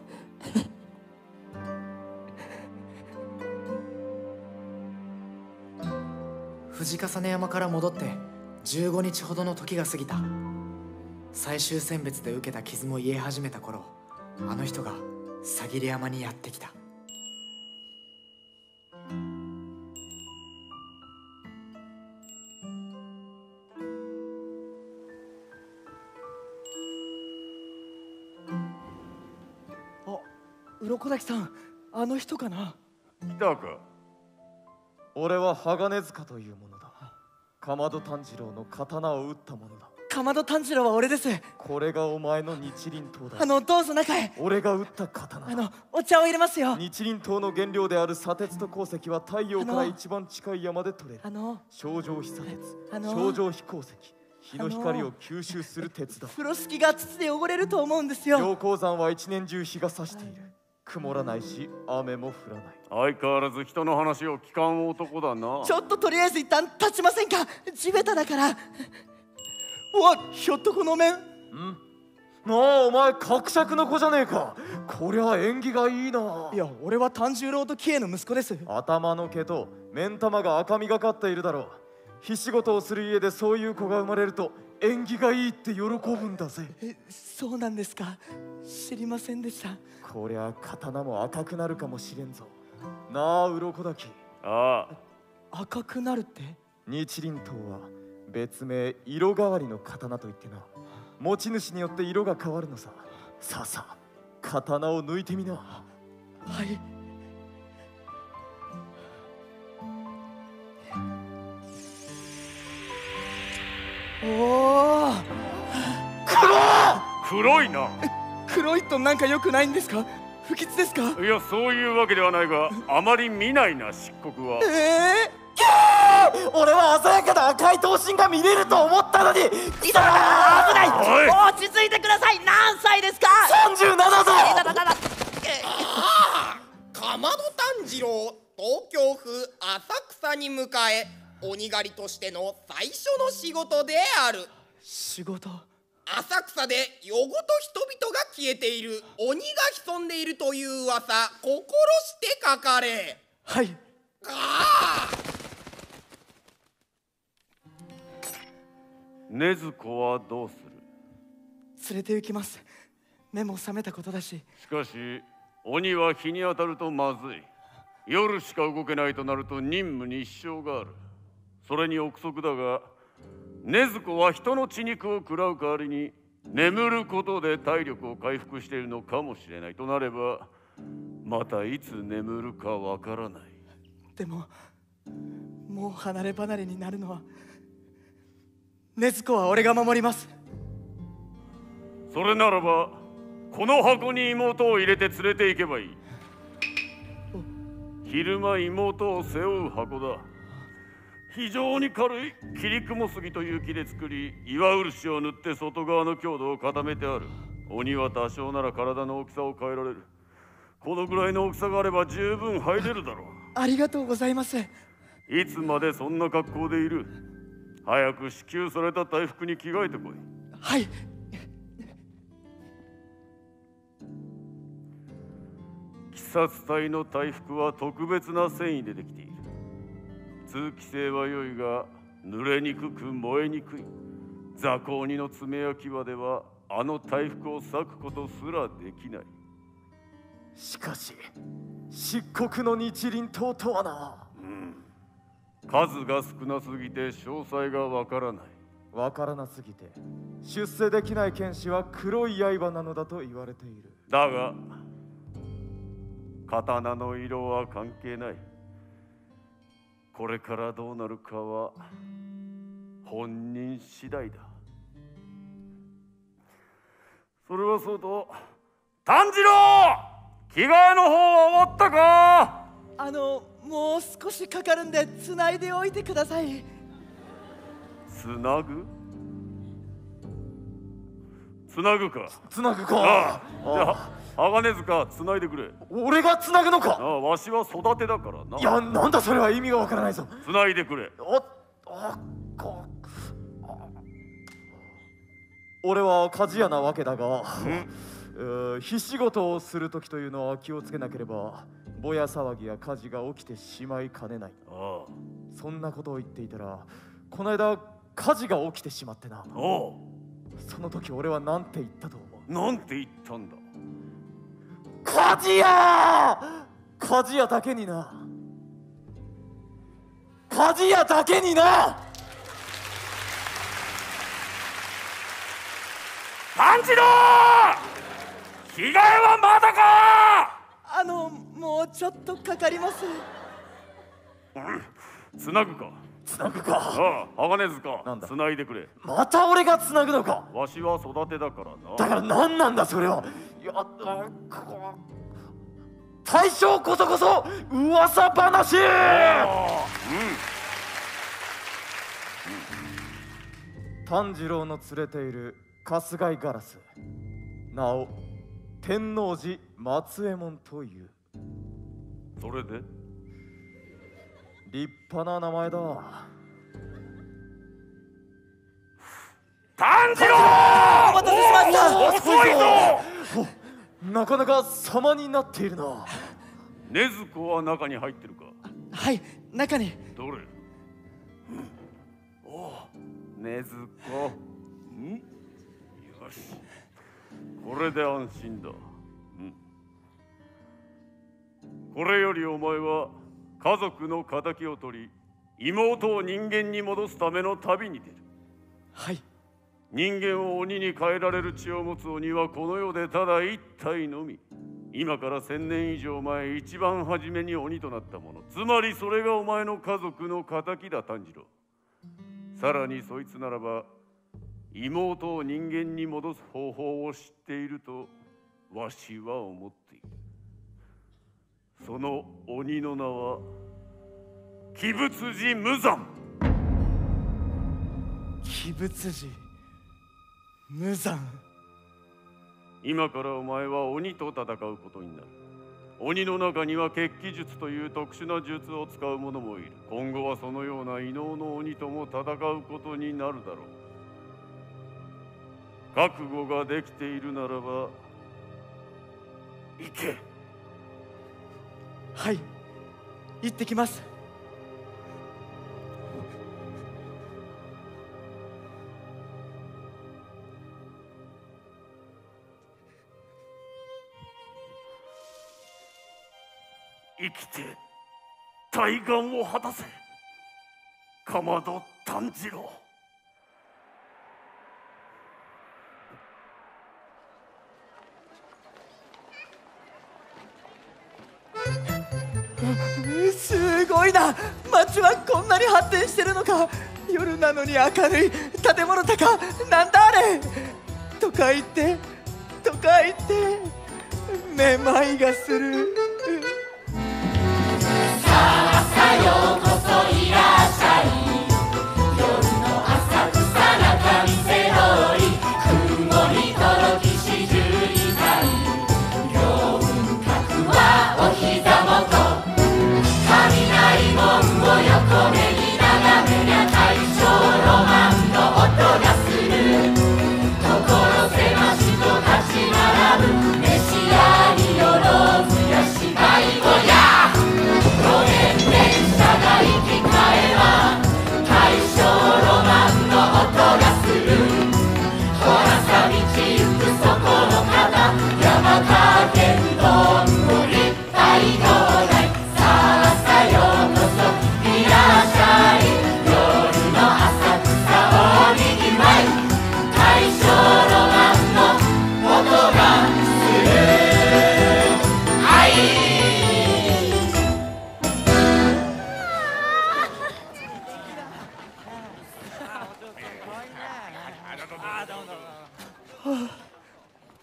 藤笠山から戻って15日ほどの時が過ぎた。最終選別で受けた傷も癒え始めた頃、あの人がさぎり山にやってきた。鱗滝さん、あの人かな？来たか。俺は鋼塚というものだ。かまど炭治郎の刀を打ったものだ。かまど炭治郎は俺です。これがお前の日輪刀だ。どうぞ中へ。俺が打った刀だ。お茶を入れますよ。日輪刀の原料である砂鉄と鉱石は太陽から一番近い山で取れる。正常非砂鉄、正常非鉱石、日の光を吸収する鉄だ。風呂敷が土で汚れると思うんですよ。陽光山は一年中日が差している。曇らないし雨も降らない。相変わらず人の話を聞かん男だな。ちょっととりあえず一旦立ちませんか？地べただから。うわ、ひょっとこの面。お前伯爵の子じゃねえか。こりゃ縁起がいいな。いや、俺は炭十郎と喜恵の息子です。頭の毛と目ん玉が赤みがかっているだろう。火仕事をする家でそういう子が生まれると縁起がいいって喜ぶんだぜ。そうなんですか。知りませんでした。こりゃ刀も赤くなるかもしれんぞ。なあ、鱗滝。ああ。赤くなるって？日輪刀は別名色変わりの刀といってな、持ち主によって色が変わるのさ。さあさあ、刀を抜いてみな。はい。おお、黒いな。黒いとなんか良くないんですか？不吉ですか？いや、そういうわけではないが、あまり見ないな、漆黒は。俺は鮮やかな赤い刀身が見れると思ったのに。危ない。落ち着いてください。何歳ですか？37ぞ。かまど炭治郎、東京府浅草に迎え、鬼狩りとしての最初の仕事である。仕事？浅草で夜ごと人々が消えている、鬼が潜んでいるという噂、心してかかれ。はい。禰豆子はどうする？連れて行きます。目も覚めたことだし。しかし鬼は日に当たるとまずい。夜しか動けないとなると任務に支障がある。それに憶測だが、禰豆子は人の血肉を食らう代わりに眠ることで体力を回復しているのかもしれない。となればまたいつ眠るかわからない。でももう離れ離れになるのは禰豆子は俺が守ります。それならばこの箱に妹を入れて連れて行けばいい。昼間妹を背負う箱だ。非常に軽い切雲杉という木で作り、岩漆を塗って外側の強度を固めてある。鬼は多少なら体の大きさを変えられる。このぐらいの大きさがあれば十分入れるだろう。ありがとうございます。いつまでそんな格好でいる。早く支給された大服に着替えてこい。はい。鬼殺隊の大服は特別な繊維でできている。通気性は良いが濡れにくく燃えにくい。雑魚鬼の爪や牙ではあの大服を裂くことすらできない。しかし漆黒の日輪刀とはな。数が少なすぎて詳細がわからない。わからなすぎて出世できない剣士は黒い刃なのだと言われている。だが刀の色は関係ない。これからどうなるかは本人次第だ。それはそうと、炭治郎、着替えの方は終わったか？もう少しかかるんでつないでおいてください。つなぐ？つなぐか。つなぐか。ああ、じゃあ鋼塚つないでくれ。俺がつなぐのか？わしは育てだからな。いや、なんだそれは意味がわからないぞ。つないでくれ。俺は鍛冶屋なわけだが、火仕事をする時というのは気をつけなければぼや騒ぎや火事が起きてしまいかねない。そんなことを言っていたらこの間火事が起きてしまってな。その時俺は何て言ったと思う？なんて言ったんだ？鍛冶屋！鍛冶屋だけにな。鍛冶屋だけにな。炭治郎！着替えはまだか？もうちょっとかかります。つなぐか。つなぐか。ああ、鋼塚、つないでくれ。また俺がつなぐのか？わしは育てだからな。だから何なんだそれは。大将こそこそ噂話。炭治郎の連れている春日井ガラス、なお天王寺松右衛門という。それで立派な名前だ。炭治郎！お待たせしました。遅いぞ！なかなか様になっているな。禰豆子は中に入ってるか？はい、中に。どれ？おお、禰豆子。よし、これで安心だ。これよりお前は家族の敵を取り、妹を人間に戻すための旅に出る。はい。人間を鬼に変えられる血を持つ鬼はこの世でただ一体のみ。今から1000年以上前、一番初めに鬼となったもの。つまりそれがお前の家族の敵だ、炭治郎。さらにそいつならば妹を人間に戻す方法を知っているとわしは思っている。その鬼の名は鬼仏寺無惨。鬼仏寺無惨。今からお前は鬼と戦うことになる。鬼の中には血気術という特殊な術を使う者もいる。今後はそのような異能の鬼とも戦うことになるだろう。覚悟ができているならば行け。はい、行ってきます。生きて大願を果たせ、かまど炭治郎。すごごいな。街はこんなに発展してるのか。夜なのに明るい建物とか、なんだあれ。都会ってめまいがする。さあさようこそいらっしゃい、夜の浅草中見世通り、雲に届き四十二階、凌雲閣はお膝元、雷門を横目に眺めりゃ大正ロマンの音がする。所狭しと立ち並ぶ飯屋によろずや芝居小屋、路面電車が行き交えば大正ロマンの音がする。ほらさ道行くそこの方、山かけうどんもいっぱいどうだい。さあさようこそいらっしゃい、夜の浅草大にぎわい、大正ロマンの音がする。はい。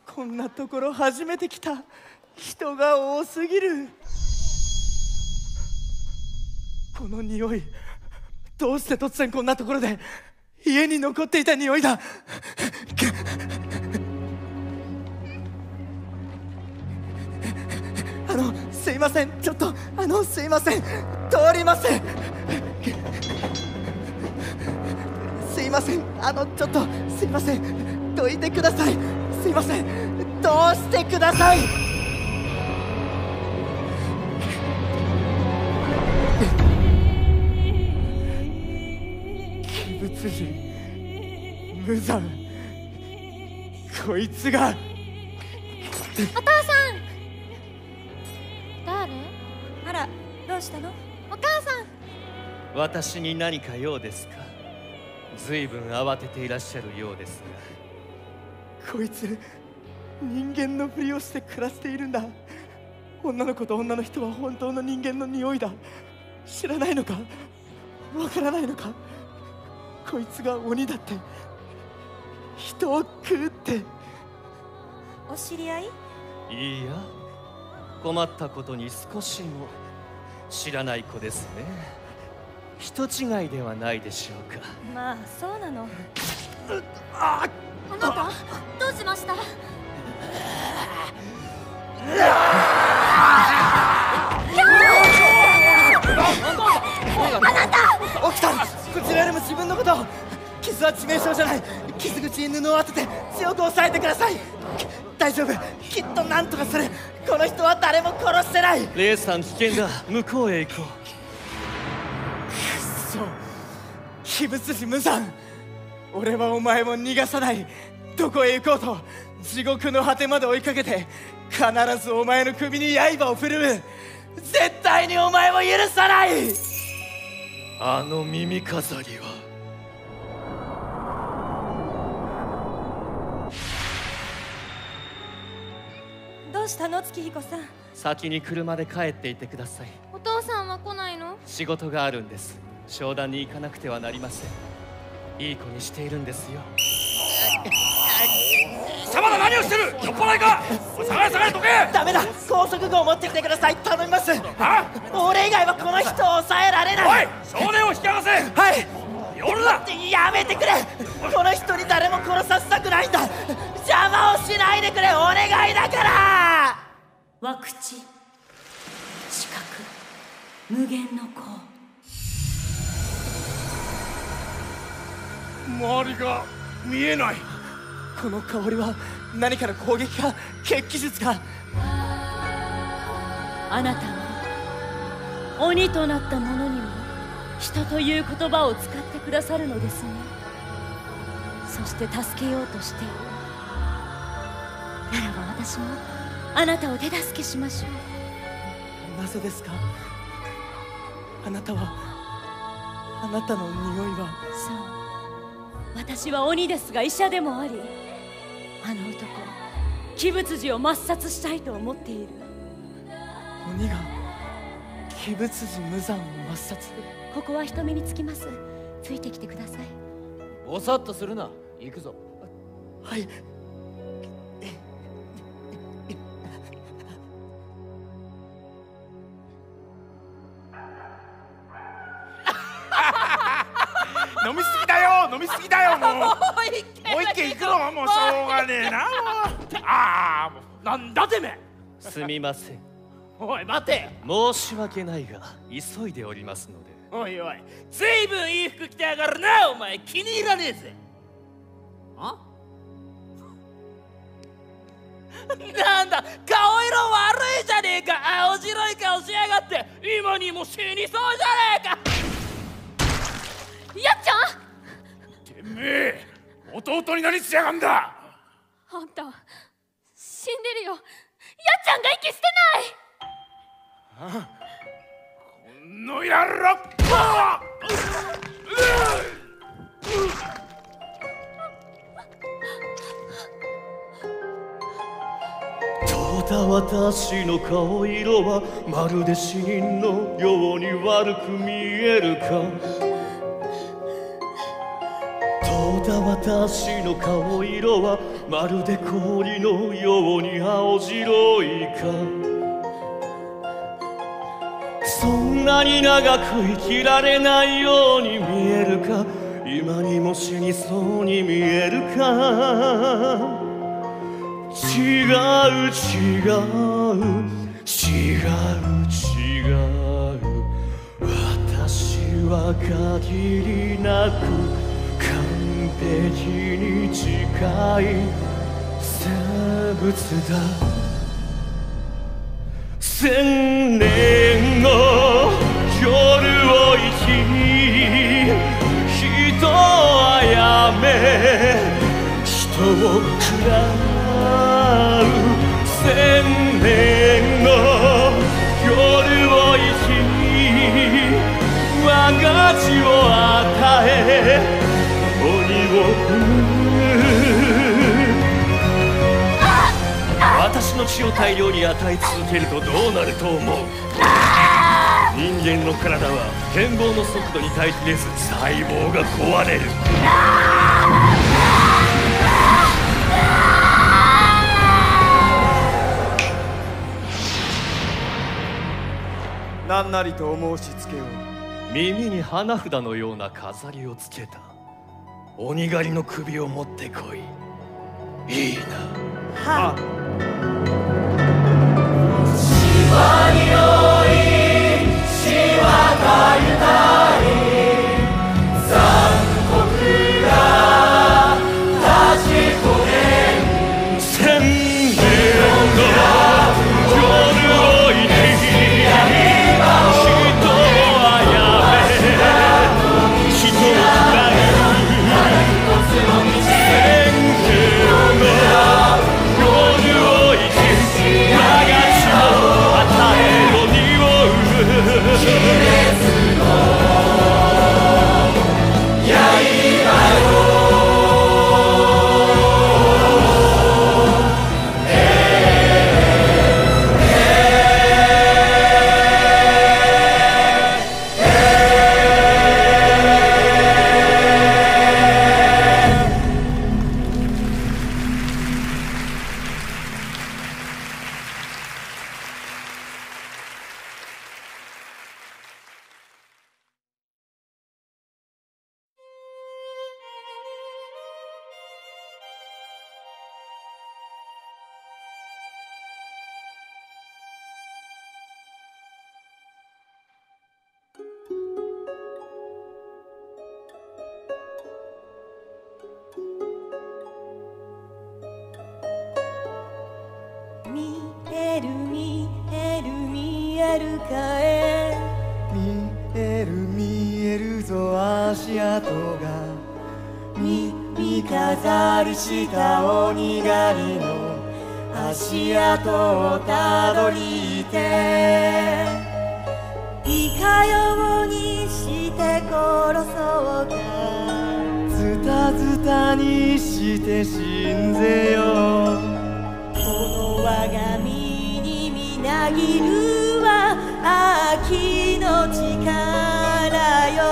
こんなところ初めて来た。人が多すぎる。この匂い、どうして突然こんなところで。家に残っていた匂いだ。すいません、ちょっとすいません、通ります。すいません、ちょっとすいません、どいてください。すいません、どうしてください。鬼物人無惨、こいつが。お父さん。誰？あら、どうしたの？お母さん。私に何か用ですか？ずいぶん慌てていらっしゃるようですが。こいつ人間のふりをして暮らしているんだ。女の子と女の人は本当の人間の匂いだ。知らないのか？わからないのか？こいつが鬼だって、人を食うって。お知り合い？いいや、困ったことに少しも知らない子ですね。人違いではないでしょうか。まあそうなの。あなたどうしました？あなた！奥さん、こちらよりも自分のこと。傷は致命傷じゃない。傷口に布を当てて強く押さえてください。大丈夫、きっと何とかする。この人は誰も殺してない。レイさん、危険だ。向こうへ行こう。鬼物人無惨、俺はお前も逃がさない。どこへ行こうと地獄の果てまで追いかけて、必ずお前の首に刃を振るう。絶対にお前を許さない。あの耳飾りは。どうしたの、月彦さん？先に車で帰っていてください。お父さんは来ないの？仕事があるんです。商談に行かなくてはなりません。いい子にしているんですよ。貴様ら何をしてる？酔っ払いか？下がれどけ！ダメだ、高速号を持ってきてください。頼みます。俺以外はこの人を抑えられない。おい、少年を引き剥がせ。はい。夜だ。やめてくれ。この人に誰も殺させたくないんだ。邪魔をしないでくれ、お願いだから。ワクチ、視覚、無限の光。周りが見えない。この香りは何かの攻撃か、血気術か。あなたは鬼となった者にも人という言葉を使ってくださるのですね。そして助けようとしているならば、私もあなたを手助けしましょう。なぜですか？あなたは、あなたの匂いは。そう、私は鬼ですが医者でもあり、あの男鬼物児を抹殺したいと思っている。鬼が秘仏寺無惨を抹殺。ここは人目につきます。ついてきてください。ぼさっとするな。行くぞ。はい。飲みすぎだよ、飲みすぎだよ、もう。もう一軒行くの、もうしょうがねえな。ああ、もうなんだてめえ。すみません。おい待て。申し訳ないが急いでおりますので。おいおい、ずいぶんいい服着てやがるな。お前気に入らねえぜ。あなんだ、顔色悪いじゃねえか。青白い顔しやがって。今にも死にそうじゃねえか。やっちゃん、てめえ、弟に何しやがんだ。あんた死んでるよ。やっちゃんが息してない。あ、この野郎。ただ私の顔色はまるで死人のように悪く見えるか。ただ私の顔色はまるで氷のように青白いか。そんなに長く生きられないように見えるか。今にも死にそうに見えるか。違う違う違う違う。私は限りなく完璧に近い生物だ。千年の夜を生き人を殺め人を喰らう。千年の夜を生き我が血を与え鬼を生む。私の血を大量に与え続けるとどうなると思う。人間の体は変貌の速度に耐えきれず細胞が壊れる。何なりとお申し付けを。耳に花札のような飾りをつけた鬼狩りの首を持ってこい。いいな。はあ。しわにおいしわかゆたい残酷が立ちこめる。千年の夜を生き足跡が見飾りした鬼狩りの足跡をたどりていかようにして殺そうかズタズタにして死んぜよこの我が身にみなぎるは秋の力よ。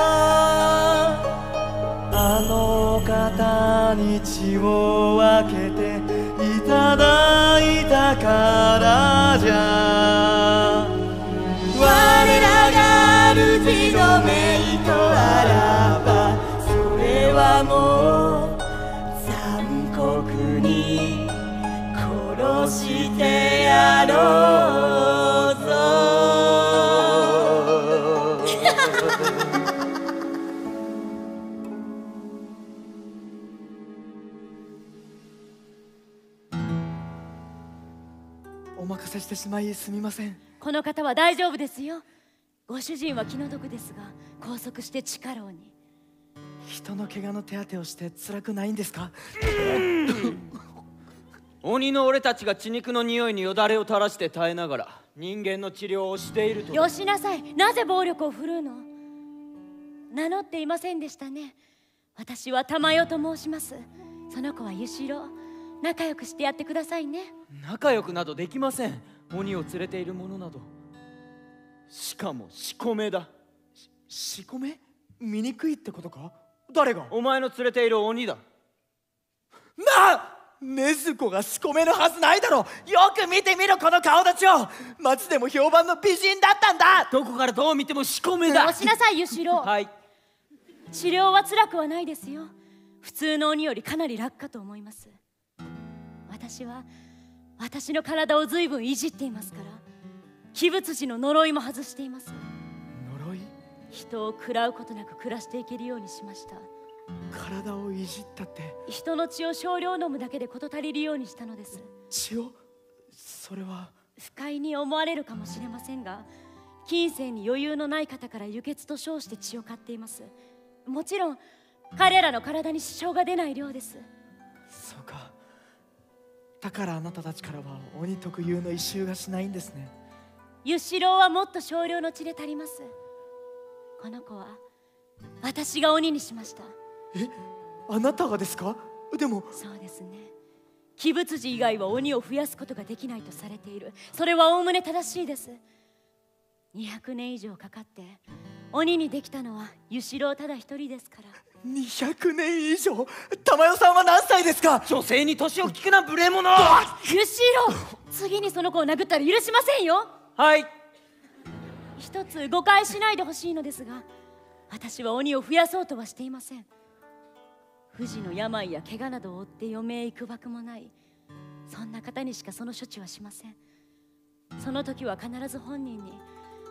あの方に血を分けていただいたからじゃ。我らが主の命とあらば、それはもう残酷に殺してやろうぞ。お任せしてしまいすみません。この方は大丈夫ですよ。ご主人は気の毒ですが拘束して地下牢に。人の怪我の手当てをして辛くないんですか？鬼の俺たちが血肉の匂いによだれを垂らして耐えながら人間の治療をしていると。よしなさい。なぜ暴力を振るうの？名乗っていませんでしたね。私は玉代と申します。その子はゆしろ。仲良くしてやってくださいね。仲良くなどできません。鬼を連れている者など。しかも仕込めだ。仕込め？醜いってことか？誰が？お前の連れている鬼だ。なあ！禰豆子が仕込めるはずないだろ。よく見てみろこの顔立ちを。町でも評判の美人だったんだ。どこからどう見ても仕込めだ。よしなさいゆしろ。はい。治療は辛くはないですよ。普通の鬼よりかなり楽かと思います。私は私の体を随分いじっていますから。鬼仏寺の呪いも外しています。呪い？人を食らうことなく暮らしていけるようにしました。体をいじったって？人の血を少量飲むだけで事足りるようにしたのです。血を？それは不快に思われるかもしれませんが、金銭に余裕のない方から輸血と称して血を買っています。もちろん彼らの体に支障が出ない量です。そうか。だからあなたたちからは鬼特有の異臭がしないんですね。ゆしろうはもっと少量の血で足ります。この子は私が鬼にしました。え、あなたがですか？でも。そうですね。鬼仏寺以外は鬼を増やすことができないとされている。それはおおむね正しいです。200年以上かかって鬼にできたのはゆしろうただ一人ですから。200年以上？玉代さんは何歳ですか？女性に年を聞くな無礼者。ゆしろう、次にその子を殴ったら許しませんよ。はい。一つ誤解しないでほしいのですが、私は鬼を増やそうとはしていません。不治の病や怪我などを負って余命いくばくもない、そんな方にしかその処置はしません。その時は必ず本人に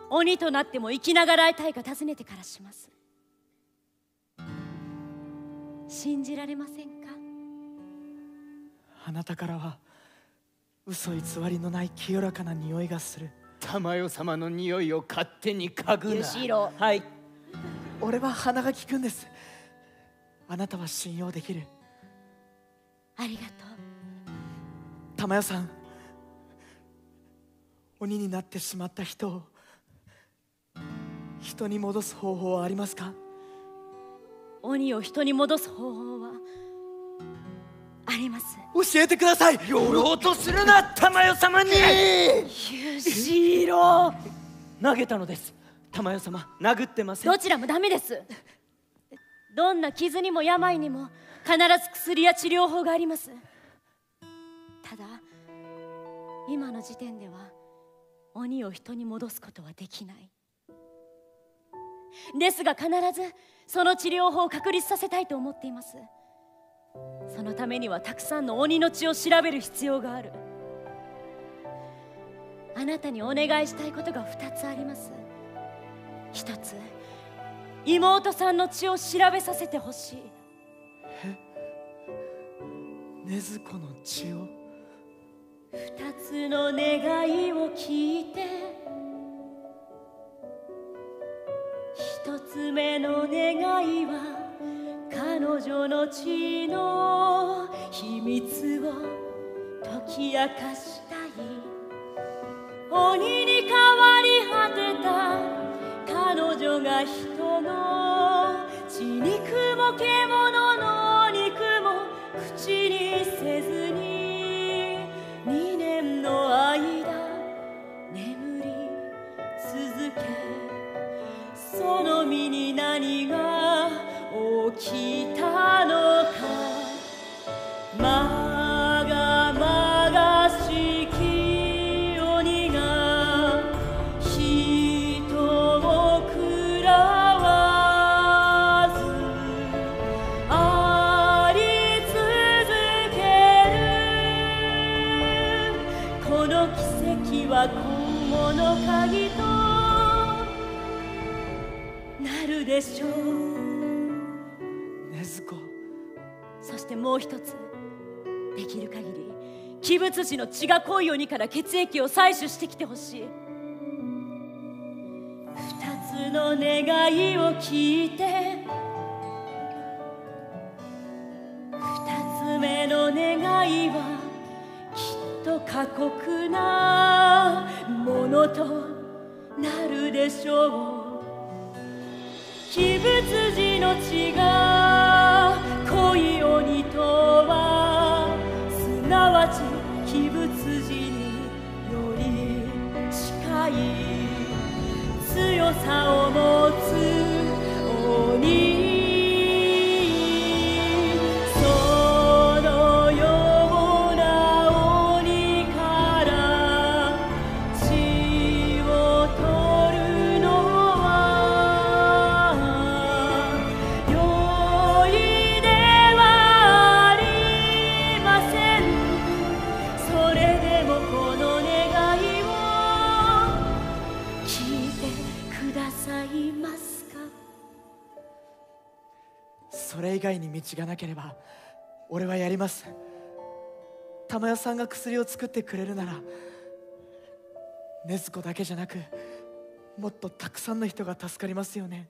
鬼となっても生きながらえたいか尋ねてからします。信じられませんか？あなたからは嘘偽りのない清らかな匂いがする。玉代様の匂いを勝手に嗅ぐな。ゆしろう。はい。俺は鼻が利くんです。あなたは信用できる。ありがとう。玉代さん、鬼になってしまった人を人に戻す方法はありますか？鬼を人に戻す方法はあります。教えてください。寄ろうとするな玉代様に。ゆしろう。投げたのです。玉代様、殴ってません。どちらもダメです。どんな傷にも病にも必ず薬や治療法があります。ただ今の時点では鬼を人に戻すことはできない。ですが必ずその治療法を確立させたいと思っています。そのためにはたくさんの鬼の血を調べる必要がある。あなたにお願いしたいことが2つあります。1つ、妹さんの血を調べさせてほしい。禰豆子の血を？ 2つの願いを聞いて、1つ目の願いは彼女の血の秘密を解き明かしたい。鬼に変わり果てた彼女が人の血肉も獣の肉も口にせずに2年の間眠り続その身に何が起きたのか。まがまがしき鬼が人を食らわずあり続ける。この奇跡は今後の鍵となるでしょう。禰豆子。そしてもう一つ、できる限り鬼物児の血が濃い鬼から血液を採取してきてほしい。二つの願いを聞いて、二つ目の願いはきっと過酷なものとなるでしょう。鬼物児の血が濃い鬼とはすなわち鬼物児により近い強さを持つ鬼。そのような鬼から血を取るのは容易ではありません。それでもこの願いを聞いてくださいますか。それ以外に道がなければ俺はやります。玉代さんが薬を作ってくれるなら、禰豆子だけじゃなくもっとたくさんの人が助かりますよね。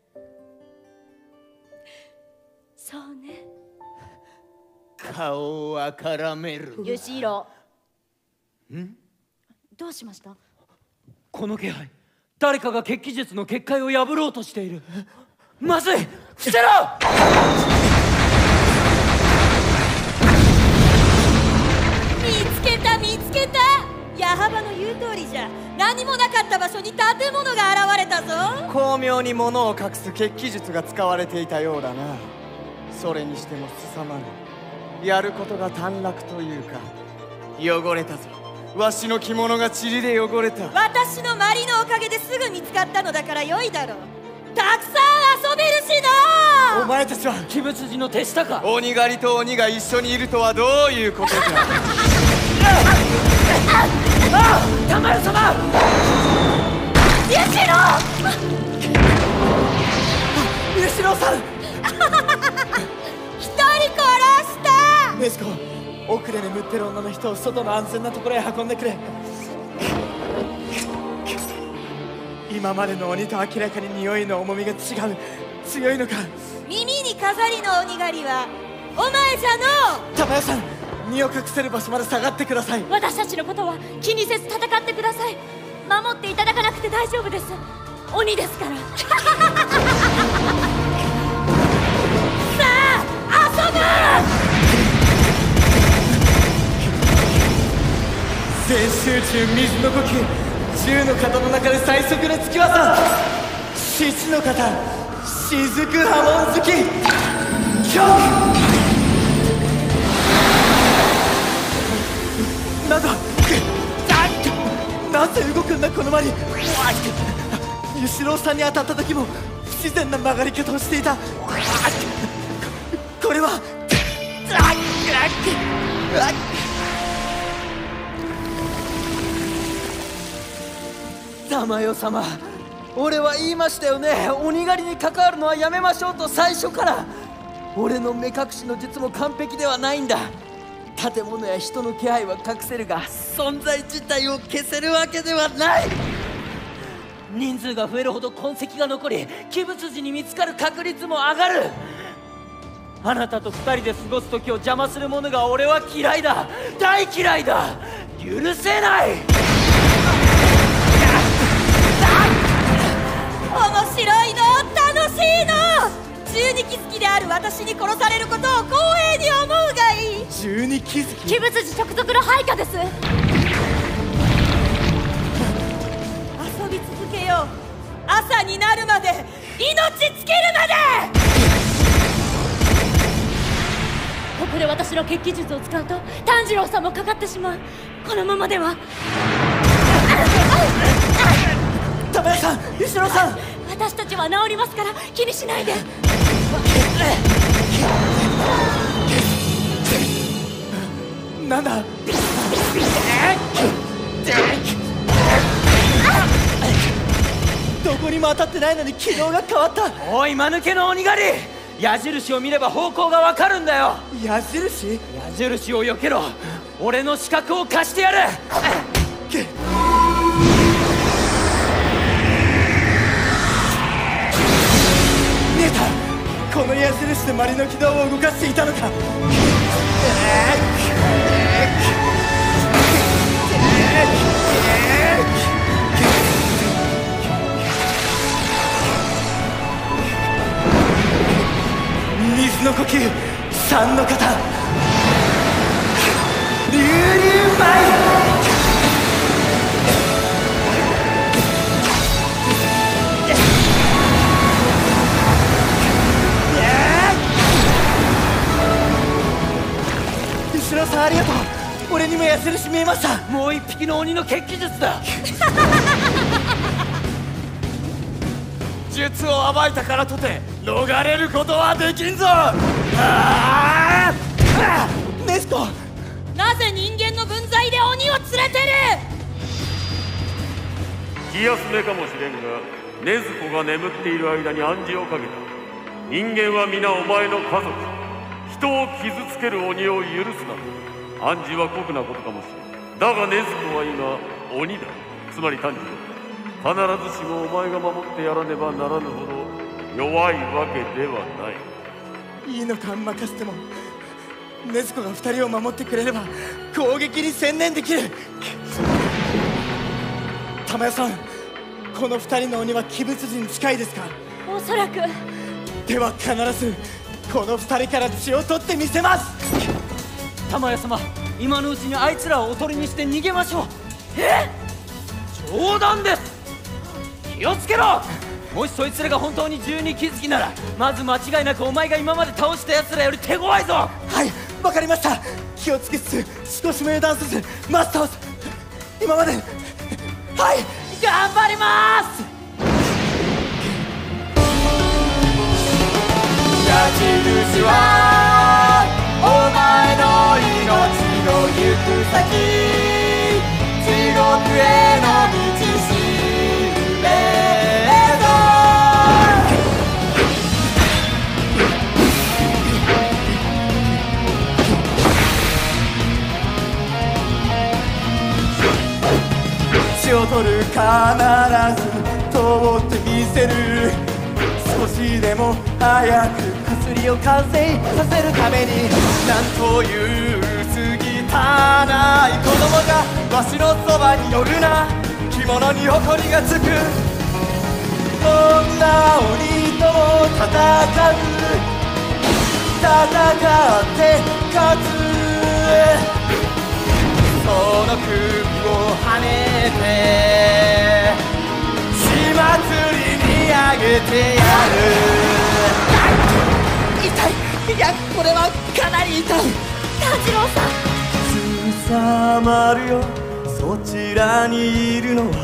そうね。顔は絡める。ユシロ、ん？どうしました？この気配、誰かが血気術の結界を破ろうとしている。まずい、伏せろ！見つけた。矢幅の言う通りじゃ。何もなかった場所に建物が現れたぞ。巧妙に物を隠す血気術が使われていたようだな。それにしても凄まぬ。やることが短絡というか、汚れたぞ。わしの着物が塵で汚れた。私のマリのおかげですぐ見つかったのだから良いだろう。たくさん遊べるしな。お前たちは鬼物児の手下か。鬼狩りと鬼が一緒にいるとはどういうことじゃ。玉代様！ユシロ！ユシロさん一人殺した。禰豆子、奥で眠ってる女の人を外の安全なところへ運んでくれ。今までの鬼と明らかに匂いの重みが違う。強いのか。耳に飾りの鬼狩りはお前じゃのう。玉代さん、身を隠せる場所まで下がってください。私たちのことは気にせず戦ってください。守っていただかなくて大丈夫です。鬼ですから。さあ遊ぼう。全集中水の呼吸、10の型の中で最速の突き技、七の型雫波紋突き強。なんだ、なぜ動くんだこのマリ。ユシロウさんに当たった時も不自然な曲がり方をしていた。これは玉代様、俺は言いましたよね。鬼狩りに関わるのはやめましょうと最初から。俺の目隠しの術も完璧ではないんだ。建物や人の気配は隠せるが存在自体を消せるわけではない。人数が増えるほど痕跡が残り、鬼物児に見つかる確率も上がる。あなたと2人で過ごす時を邪魔する者が俺は嫌いだ。大嫌いだ。許せない。面白いの、楽しいの。12気づきである私に殺されることを光栄に思うがいい。12気づき？鬼物児直属の配下です。遊び続けよう。朝になるまで命尽きるまで。ここで私の血気術を使うと炭治郎さんもかかってしまう。このままでは。玉屋さん、後ろさん、私たちは治りますから気にしないで。なんだ。どこにも当たってないのに軌道が変わった。おい間抜けの鬼狩り、矢印を見れば方向がわかるんだよ。矢印？矢印を避けろ。俺の視覚を貸してやる。見えた。この矢印でマリの軌道を動かしていたのか。水の呼吸、三の型、流々舞。後ろさんありがとう。俺にも矢印見えました。もう一匹の鬼の血気術だ。術を暴いたからとて逃れることはできんぞ。ネスコ、なぜ人間の分際で鬼を連れてる。気休めかもしれんが、禰豆子が眠っている間に暗示をかけた。人間は皆お前の家族。人を傷つける鬼を許すな。暗示は酷なことかもしれん。だが禰豆子は今鬼だ。つまり炭治郎。必ずしもお前が守ってやらねばならぬほど弱いわけではない。いいのか任せても。禰豆子が2人を守ってくれれば攻撃に専念できる。玉屋さん、この2人の鬼は鬼物人近いですか。おそらく。では必ずこの2人から血を取ってみせます。玉屋様、今のうちにあいつらをおとりにして逃げましょう。冗談です。気をつけろ。もしそいつらが本当に12気づきなら、まず間違いなくお前が今まで倒した奴らより手強いぞ。はい、わかりました。気をつけつつ少しも油断せずマスターを今まで。はい、頑張ります。矢印はお前の命の行く先、地獄への道しるべぞ。血を取る、必ず通ってみせる。少しでも早く薬を完成させるために、なんという過ぎたない子供がわしのそばに寄るな。着物に誇りがつく。どんな鬼とも戦って勝つ。その首をはねて血祭りにあげてやる。痛い。いや、これはかなり痛い。炭治郎さん、収まるよ。そちらにいるのは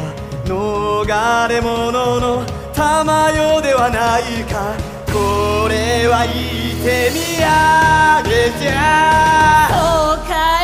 逃れ者の玉代ではないか。これは言ってみやげじゃ。そうかえ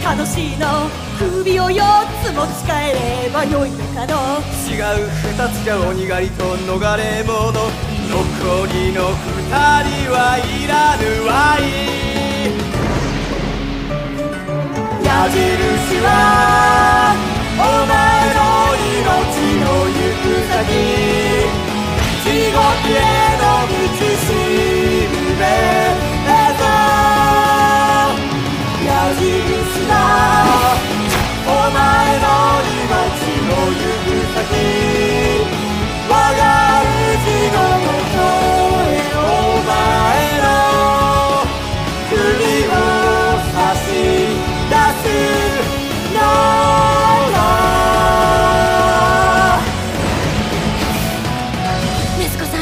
楽しいの。首を4つ持ち帰ればよいのかの。違う2つじゃ鬼狩りと逃れ者。残りの2人はいらぬわい。矢印はお前の命の行く先、地獄へ道しるべへと矢印だお前の命の行く先我が氏のもとへお前の首を差し出すのだ。ネズコさん、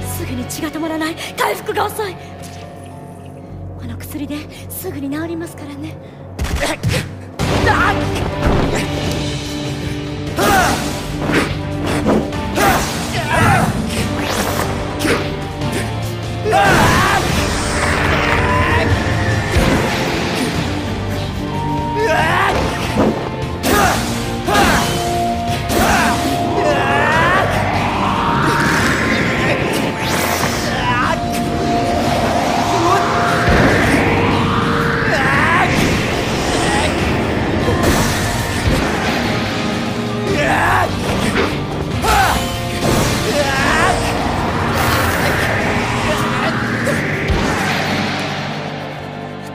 すぐに血が止まらない。回復が遅い。この薬ですぐに治りますからね。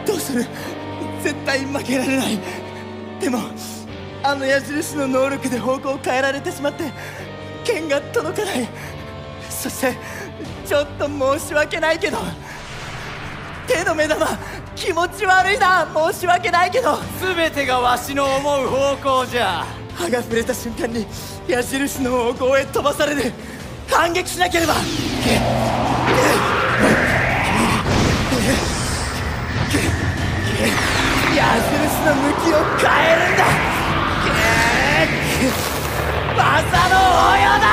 どうする？絶対負けられない。でもあの矢印の能力で方向を変えられてしまって剣が届かない。そしてちょっと申し訳ないけど手の目玉気持ち悪いな。申し訳ないけど全てがわしの思う方向じゃ。歯が触れた瞬間に矢印の方向へ飛ばされる。反撃しなければ。矢印の向きを変えるんだ。技の応用だ。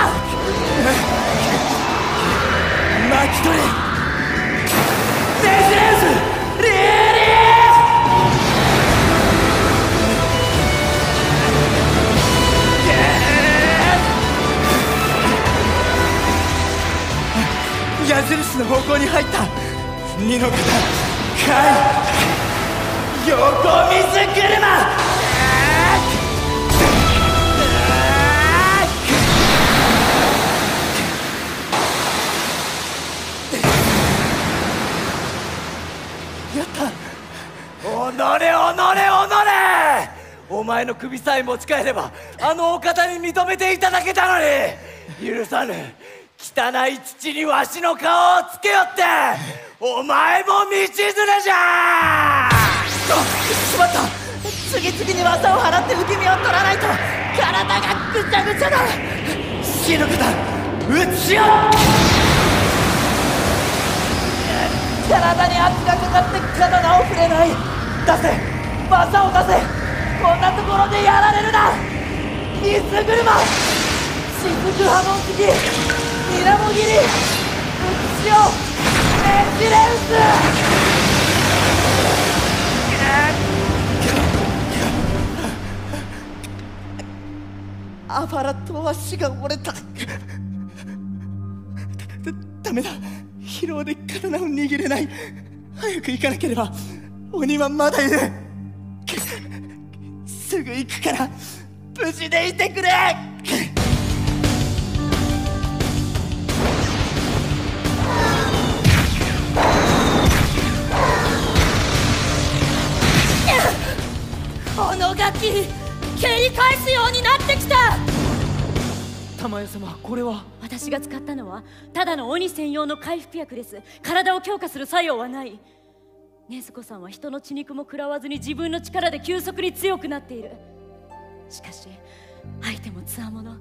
巻き取れデジレンスリー矢印の方向に入った。二の型貝横水車。やった。おのれお前の首さえ持ち帰ればあのお方に認めていただけたのに許さぬ。汚い土にわしの顔をつけよってお前も道連れじゃ。しまった。次々に技を払って受け身を取らないと体がぐちゃぐちゃだ。死の方撃ちよ。体に圧がかかって刀を触れない。出せ技を出せ。こんなところでやられるな。水車雫波紋突き水面切り撃ちよエンジレンス。アファラと足が折れた。ダメだ。疲労で刀を握れない。早く行かなければ。鬼はまだいる。すぐ行くから無事でいてくれ。このガキ蹴り返すようになってきた。玉代様、これは。私が使ったのはただの鬼専用の回復薬です。体を強化する作用はない。禰豆子さんは人の血肉も食らわずに自分の力で急速に強くなっている。しかし相手もつわもの。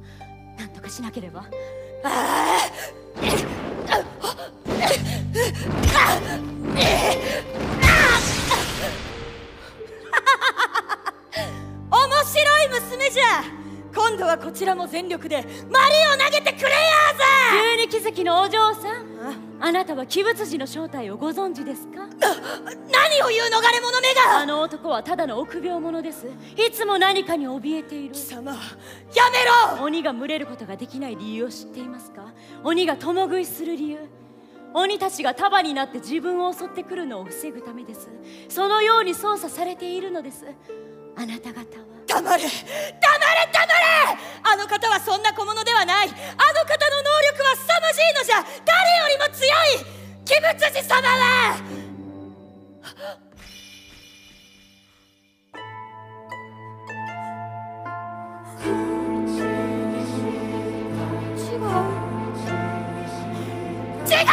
なんとかしなければ。面白い娘じゃ。今度はこちらも全力でマリを投げてくれやーぜ。12期月のお嬢さん、あなたは鬼物児の正体をご存知ですか？何を言う逃れ者めが。あの男はただの臆病者です。いつも何かに怯えている。貴様やめろ。鬼が群れることができない理由を知っていますか？鬼が共食いする理由。鬼たちが束になって自分を襲ってくるのを防ぐためです。そのように操作されているのです。あなた方は黙れ黙れ黙れ。あの方はそんな小物ではない。あの方の能力は凄まじいのじゃ。誰よりも強鬼仏寺様は違う。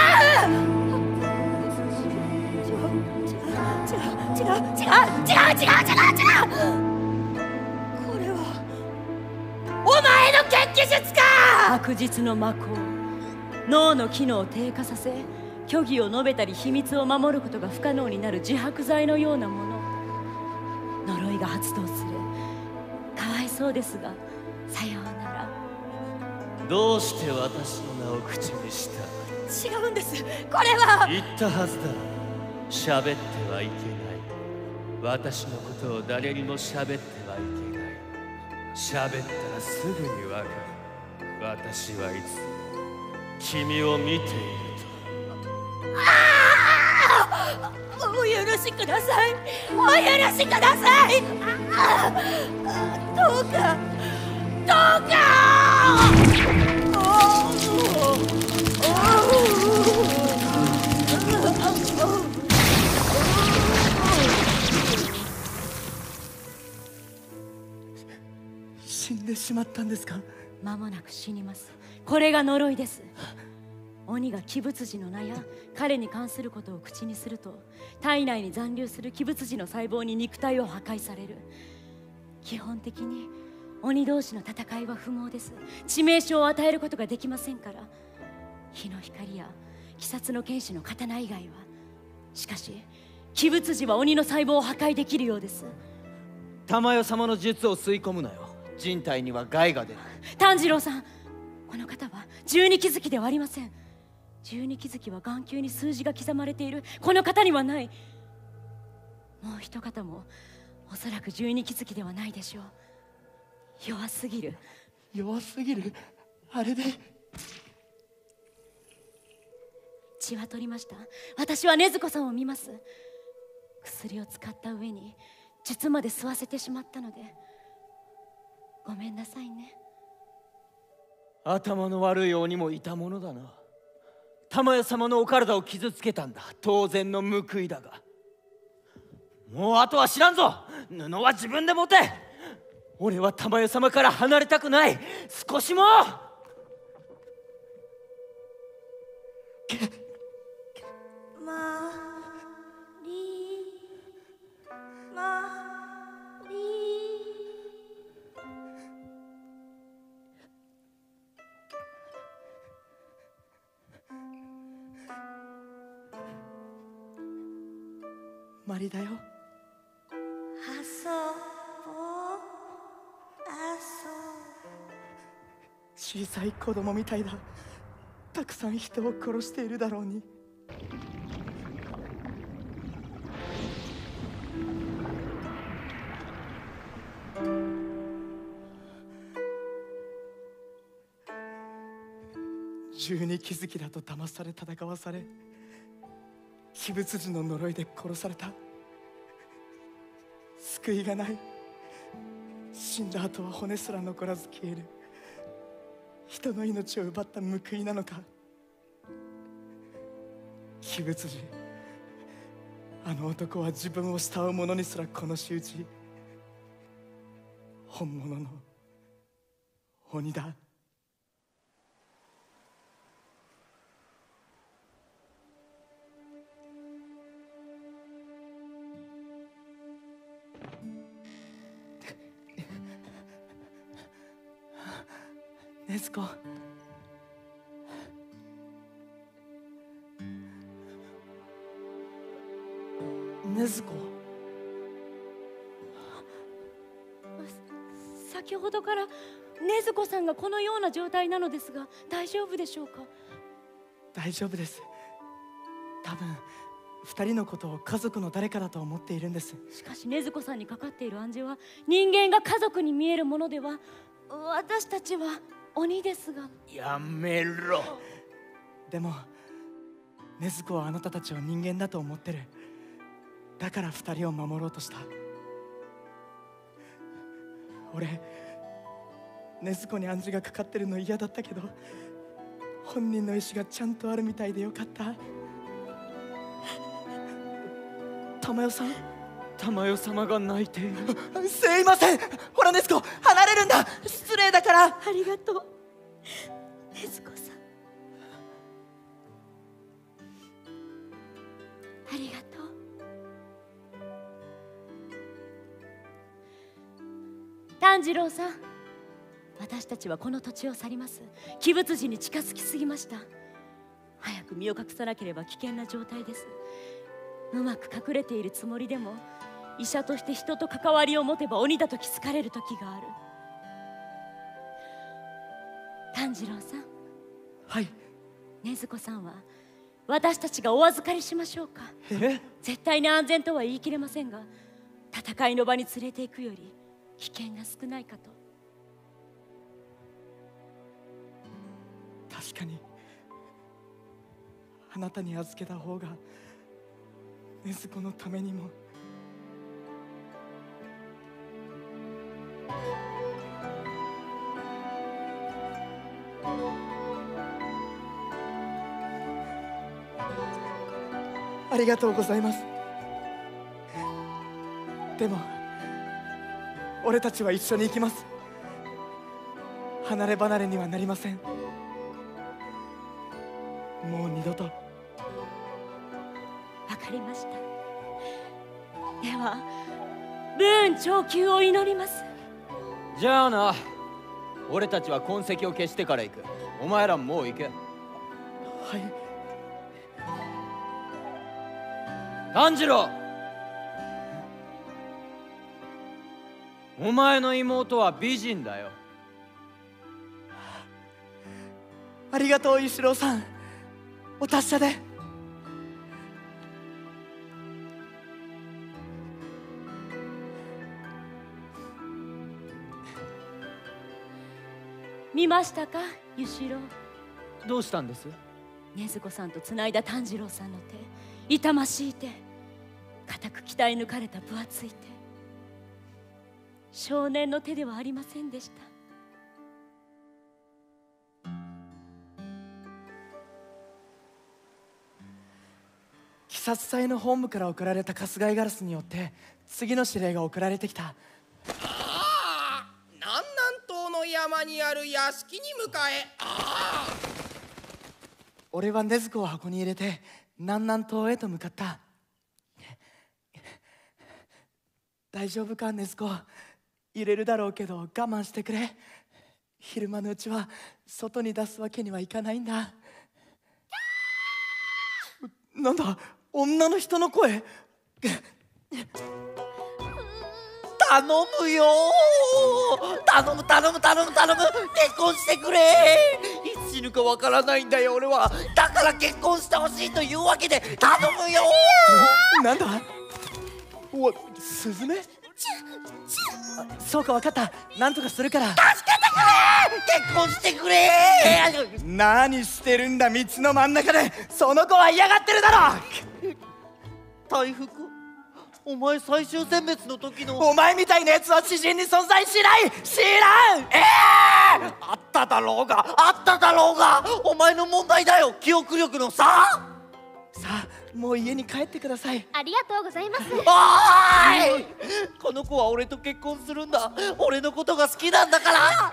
これはお前の血気術か。白日の魔法、脳の機能を低下させ、虚偽を述べたり秘密を守ることが不可能になる自白剤のようなもの。呪いが発動する。かわいそうですが、さようなら。どうして私の名を口にした？違うんです。これは言ったはずだ。喋ってはいけない。私のことを誰にも喋ってはいけない。喋ったらすぐにわかる。私はいつ君を見ていると。お許しください。お許しください。どうかどうか。死んでしまったんですか？間もなく死にます。これが呪いです。鬼が鬼仏寺の名や彼に関することを口にすると、体内に残留する鬼仏寺の細胞に肉体を破壊される。基本的に鬼同士の戦いは不毛です。致命傷を与えることができませんから。日の光や鬼殺の剣士の刀以外は。しかし鬼仏寺は鬼の細胞を破壊できるようです。玉代様の術を吸い込むなよ。人体には害が出る。炭治郎さん、この方は十二鬼月ではありません。十二鬼月は眼球に数字が刻まれている。この方にはない。もう一方もおそらく十二鬼月ではないでしょう。弱すぎる。弱すぎる。あれで血は取りました。私は禰豆子さんを見ます。薬を使った上に術まで吸わせてしまったのでごめんなさいね。頭の悪い鬼もいたものだな。玉代様のお体を傷つけたんだ。当然の報いだが、もうあとは知らんぞ。布は自分で持て。俺は玉代様から離れたくない。少しも。マリだよ。小さい子供みたいだ。たくさん人を殺しているだろうに。十二鬼月だと騙され戦わされ、鬼仏寺の呪いで殺された。救いがない。死んだ後は骨すら残らず消える。人の命を奪った報いなのか。鬼仏寺、あの男は自分を慕う者にすら殺し討ち、本物の鬼だ。禰豆子、禰豆子。先ほどから禰豆子さんがこのような状態なのですが、大丈夫でしょうか？大丈夫です。多分2人のことを家族の誰かだと思っているんです。しかし禰豆子さんにかかっている暗示は、人間が家族に見えるものでは。私たちは鬼ですが。やめろ。でも禰豆子はあなたたちを人間だと思ってる。だから2人を守ろうとした。俺、禰豆子に暗示がかかってるの嫌だったけど、本人の意志がちゃんとあるみたいでよかった。珠代さん。珠代様が泣いている。すいません。ほら、禰豆子、離れるんだ。失礼だから。ありがとう、禰豆子さん。ありがとう。炭治郎さん、私たちはこの土地を去ります。鬼物寺に近づきすぎました。早く身を隠さなければ危険な状態です。うまく隠れているつもりでも、医者として人と関わりを持てば鬼だと気づかれる時がある。炭治郎さん。はい。禰豆子さんは私たちがお預かりしましょうか。絶対に安全とは言い切れませんが、戦いの場に連れて行くより危険が少ないかと。確かにあなたに預けた方が禰豆子のためにも。ありがとうございます。でも俺たちは一緒に行きます。離れ離れにはなりません。もう二度と。わかりました。では武運長久を祈ります。じゃあな、俺たちは痕跡を消してから行く。お前らもう行け。はい。炭治郎、お前の妹は美人だよ。ありがとう、石郎さん。お達者で。見ましたか、ゆしろう。どうしたんです？禰豆子さんとつないだ炭治郎さんの手、痛ましい手、固く鍛え抜かれた分厚い手、少年の手ではありませんでした。鬼殺隊の本部から送られた春日井ガラスによって次の指令が送られてきた。南南東の山にある屋敷に向かえ。俺は禰豆子を箱に入れて南南東へと向かった。大丈夫か、禰豆子。入れるだろうけど我慢してくれ。昼間のうちは外に出すわけにはいかないんだ。なんだ、女の人の声。頼むよ、頼む頼む頼む頼む、結婚してくれ。いつ死ぬかわからないんだよ俺は。だから結婚してほしいというわけで頼むよ。なんだ、お、スズメ。そうか、分かった。なんとかするから。助けてくれ、結婚してくれ。何してるんだ、道の真ん中で。その子は嫌がってるだろ。大福、お前最終選別の時の。お前みたいなやつは知人に存在しない。知らん。あっただろうが、あっただろうが、お前の問題だよ、記憶力のさ。さあ、もう家に帰ってください。ありがとうございます。おーい、この子は俺と結婚するんだ。俺のことが好きなんだから。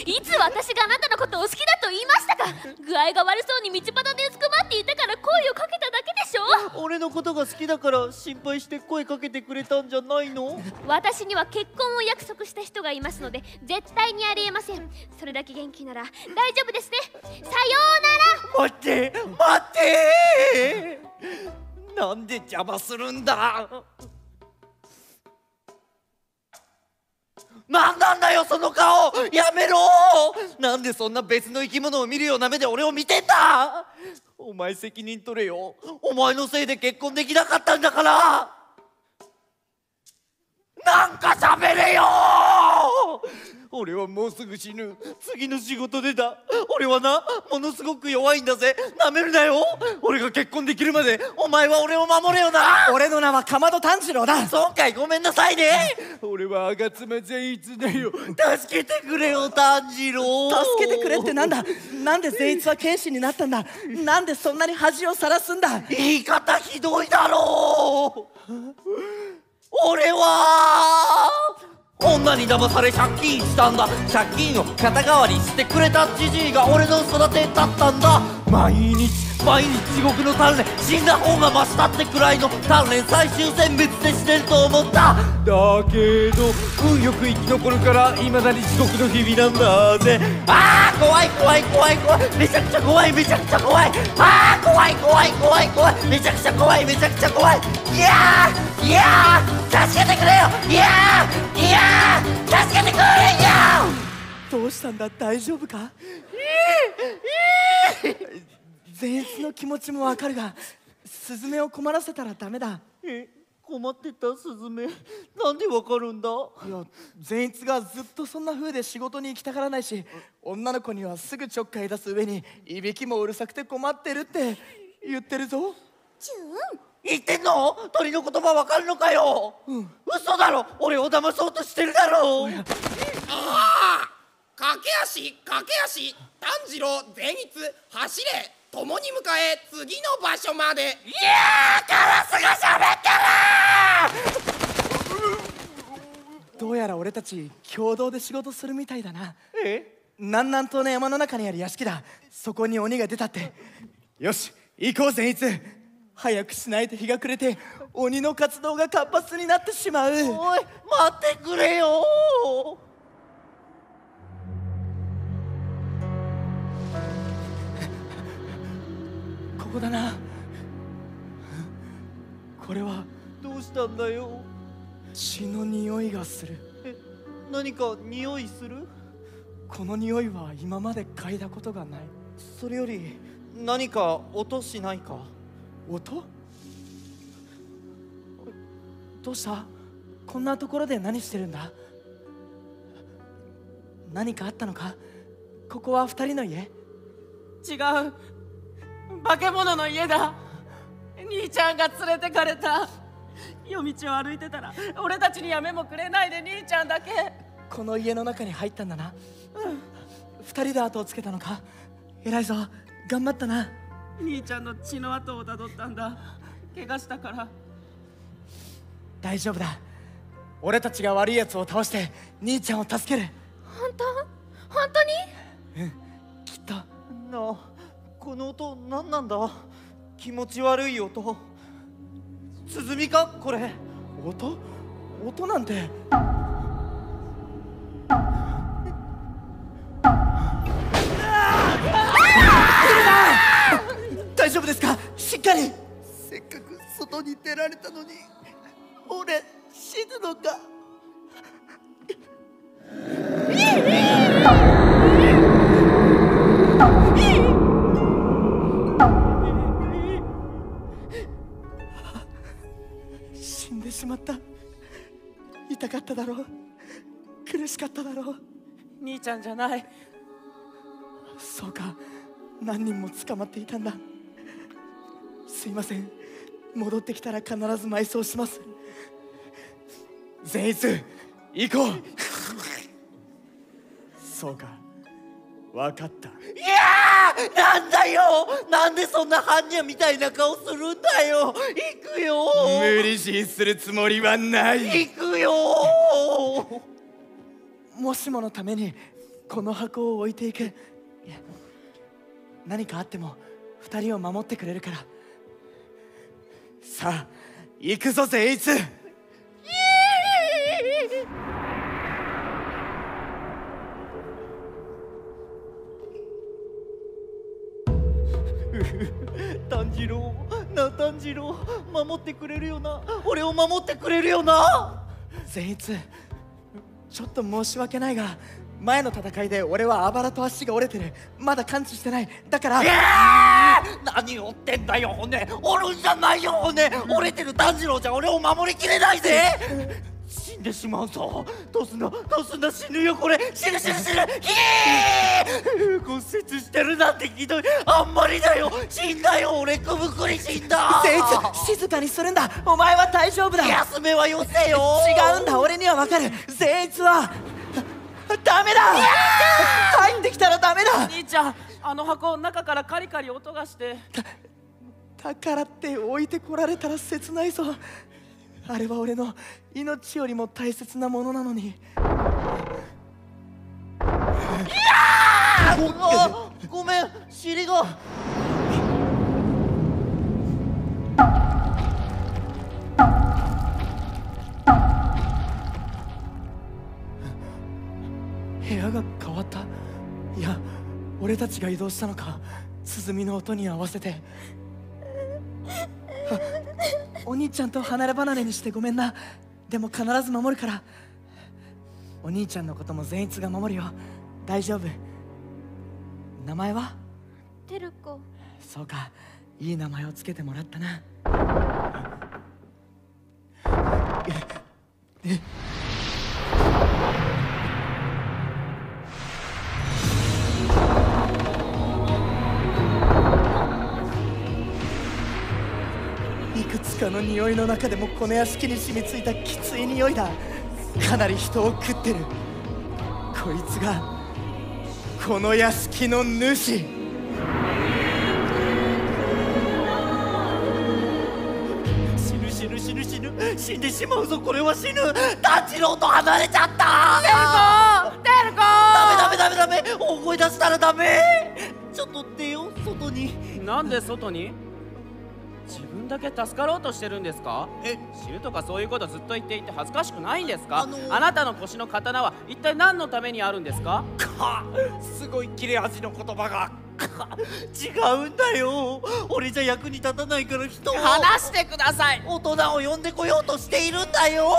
いつ私があなたのことを好きだと言いましたか。具合が悪そうに道端でうずくまっていたから声をかけただけでしょ。俺のことが好きだから心配して声かけてくれたんじゃないの。私には結婚を約束した人がいますので絶対にありえません。それだけ元気なら大丈夫ですね。さようなら。待って待って、なんで邪魔するんだ。なんだよその顔、やめろ。なんでそんな別の生き物を見るような目で俺を見てんだ。お前責任取れよ。お前のせいで結婚できなかったんだから。なんか喋れよ。俺はもうすぐ死ぬ。次の仕事でだ。俺はな、ものすごく弱いんだぜ。なめるなよ。俺が結婚できるまでお前は俺を守れよな。俺の名はかまど炭治郎だ。そうかい、ごめんなさいね。俺は吾妻善逸だよ。助けてくれよ炭治郎。助けてくれってなんだ。なんで善逸は剣士になったんだ。なんでそんなに恥をさらすんだ。言い方ひどいだろう。俺は女に騙され借金したんだ。借金を肩代わりしてくれたじじいが俺の育てだったんだ。毎日地獄の鍛錬、死んだ方がマシだってくらいの鍛錬、最終選別でしてると思った。だけど運よく生き残るから未だに地獄の日々なんだぜ。あー怖い怖い怖い怖い、めちゃくちゃ怖いめちゃくちゃ怖い。あー怖い怖い怖い怖い、めちゃくちゃ怖いめちゃくちゃ怖い。いやーいやー助けてくれよ。いやーいやー助けてくれよ。どうしたんだ、大丈夫か。善逸の気持ちもわかるが、スズメを困らせたらダメだ。困ってたスズメ、なんでわかるんだ。いや、善逸がずっとそんな風で仕事に行きたがらないし、女の子にはすぐちょっかい出す上にいびきもうるさくて困ってるって言ってるぞ。言ってんの？鳥の言葉わかるのかよ。嘘だろ、俺を騙そうとしてるだろう。ああ、駆け足炭治郎善逸走れ、共に向かえ次の場所まで。いやー、カラスが喋ってる。どうやら俺たち共同で仕事するみたいだな。南南東の山の中にある屋敷だ。そこに鬼が出たって。よし行こう善逸。早くしないと日が暮れて鬼の活動が活発になってしまう。おい待ってくれよ。ここだな。これはどうしたんだよ。血の匂いがする。何か匂いする？この匂いは今まで嗅いだことがない。それより何か音しないか？音？どうした？こんなところで何してるんだ？何かあったのか？ここは二人の家？違う、化け物の家だ。兄ちゃんが連れてかれた。夜道を歩いてたら俺たちには目もくれないで兄ちゃんだけ。この家の中に入ったんだな。二人で後をつけたのか。偉いぞ、頑張ったな。兄ちゃんの血の跡をたどったんだ。怪我したから。大丈夫だ、俺たちが悪いやつを倒して兄ちゃんを助ける。本当に？きっと。なあ、この音何なんだ？気持ち悪い音。鼓かこれ？音なんて。大丈夫ですか？しっかり。せっかく外に出られたのに俺死ぬのか。死んでしまった。痛かっただろう、苦しかっただろう。兄ちゃんじゃない。そうか、何人も捕まっていたんだ。すいません、戻ってきたら必ず埋葬します。善逸、行こう。そうか、分かった。いやー、なんだよ、なんでそんな般若みたいな顔するんだよ。行くよ。無理強いするつもりはない。行くよ。もしものためにこの箱を置いていく。いや、何かあっても二人を守ってくれるから。さあ行くぞ善逸。炭治郎な、炭治郎守ってくれるよな。俺を守ってくれるよな。善逸、ちょっと申し訳ないが、前の戦いで俺はあばらと足が折れてる。まだ完治してない。だから。何をってんだよ骨。折るんじゃないよ骨。折れてる炭治郎じゃ俺を守りきれないぜ。死んでしまうぞ。どうすんだどうすんだ、死ぬよこれ。死ぬ死ぬ死ぬ。骨折してるなんてひどい。あんまりだよ。死んだよ俺。くぶくり死んだ。善逸、静かにするんだ。お前は大丈夫だ。休めはよせよ。違うんだ、俺にはわかる。善逸はダメだ。入ってきたらダメだ。兄ちゃん、あの箱中からカリカリ音がして。宝って置いてこられたら切ないぞ。あれは俺の命よりも大切なものなのに。ごめん、尻が。部屋が変わった。いや、俺たちが移動したのか。鼓の音に合わせて。お兄ちゃんと離れ離れにしてごめんな。でも必ず守るから。お兄ちゃんのことも善逸が守るよ。大丈夫。名前は？テルコ。そうか、いい名前をつけてもらったな。いくつかの匂いの中でもこの屋敷に染みついたきつい匂いだ。かなり人を食ってる。こいつがこの屋敷の主。死ぬ死ぬ死ぬ死ぬ。死んでしまうぞこれは。死ぬ。炭治郎と離れちゃった。テルコダメダメダメダメ。大声出したらダメ。ちょっと出よう外に。なんで外に？自分だけ助かろうとしてるんですか？死ぬとかそういうことずっと言っていて恥ずかしくないんですか？あなたの腰の刀は一体何のためにあるんですか？すごい切れ味の言葉が。違うんだよ。俺じゃ役に立たないから人を話してください。大人を呼んでこようとしているんだよ。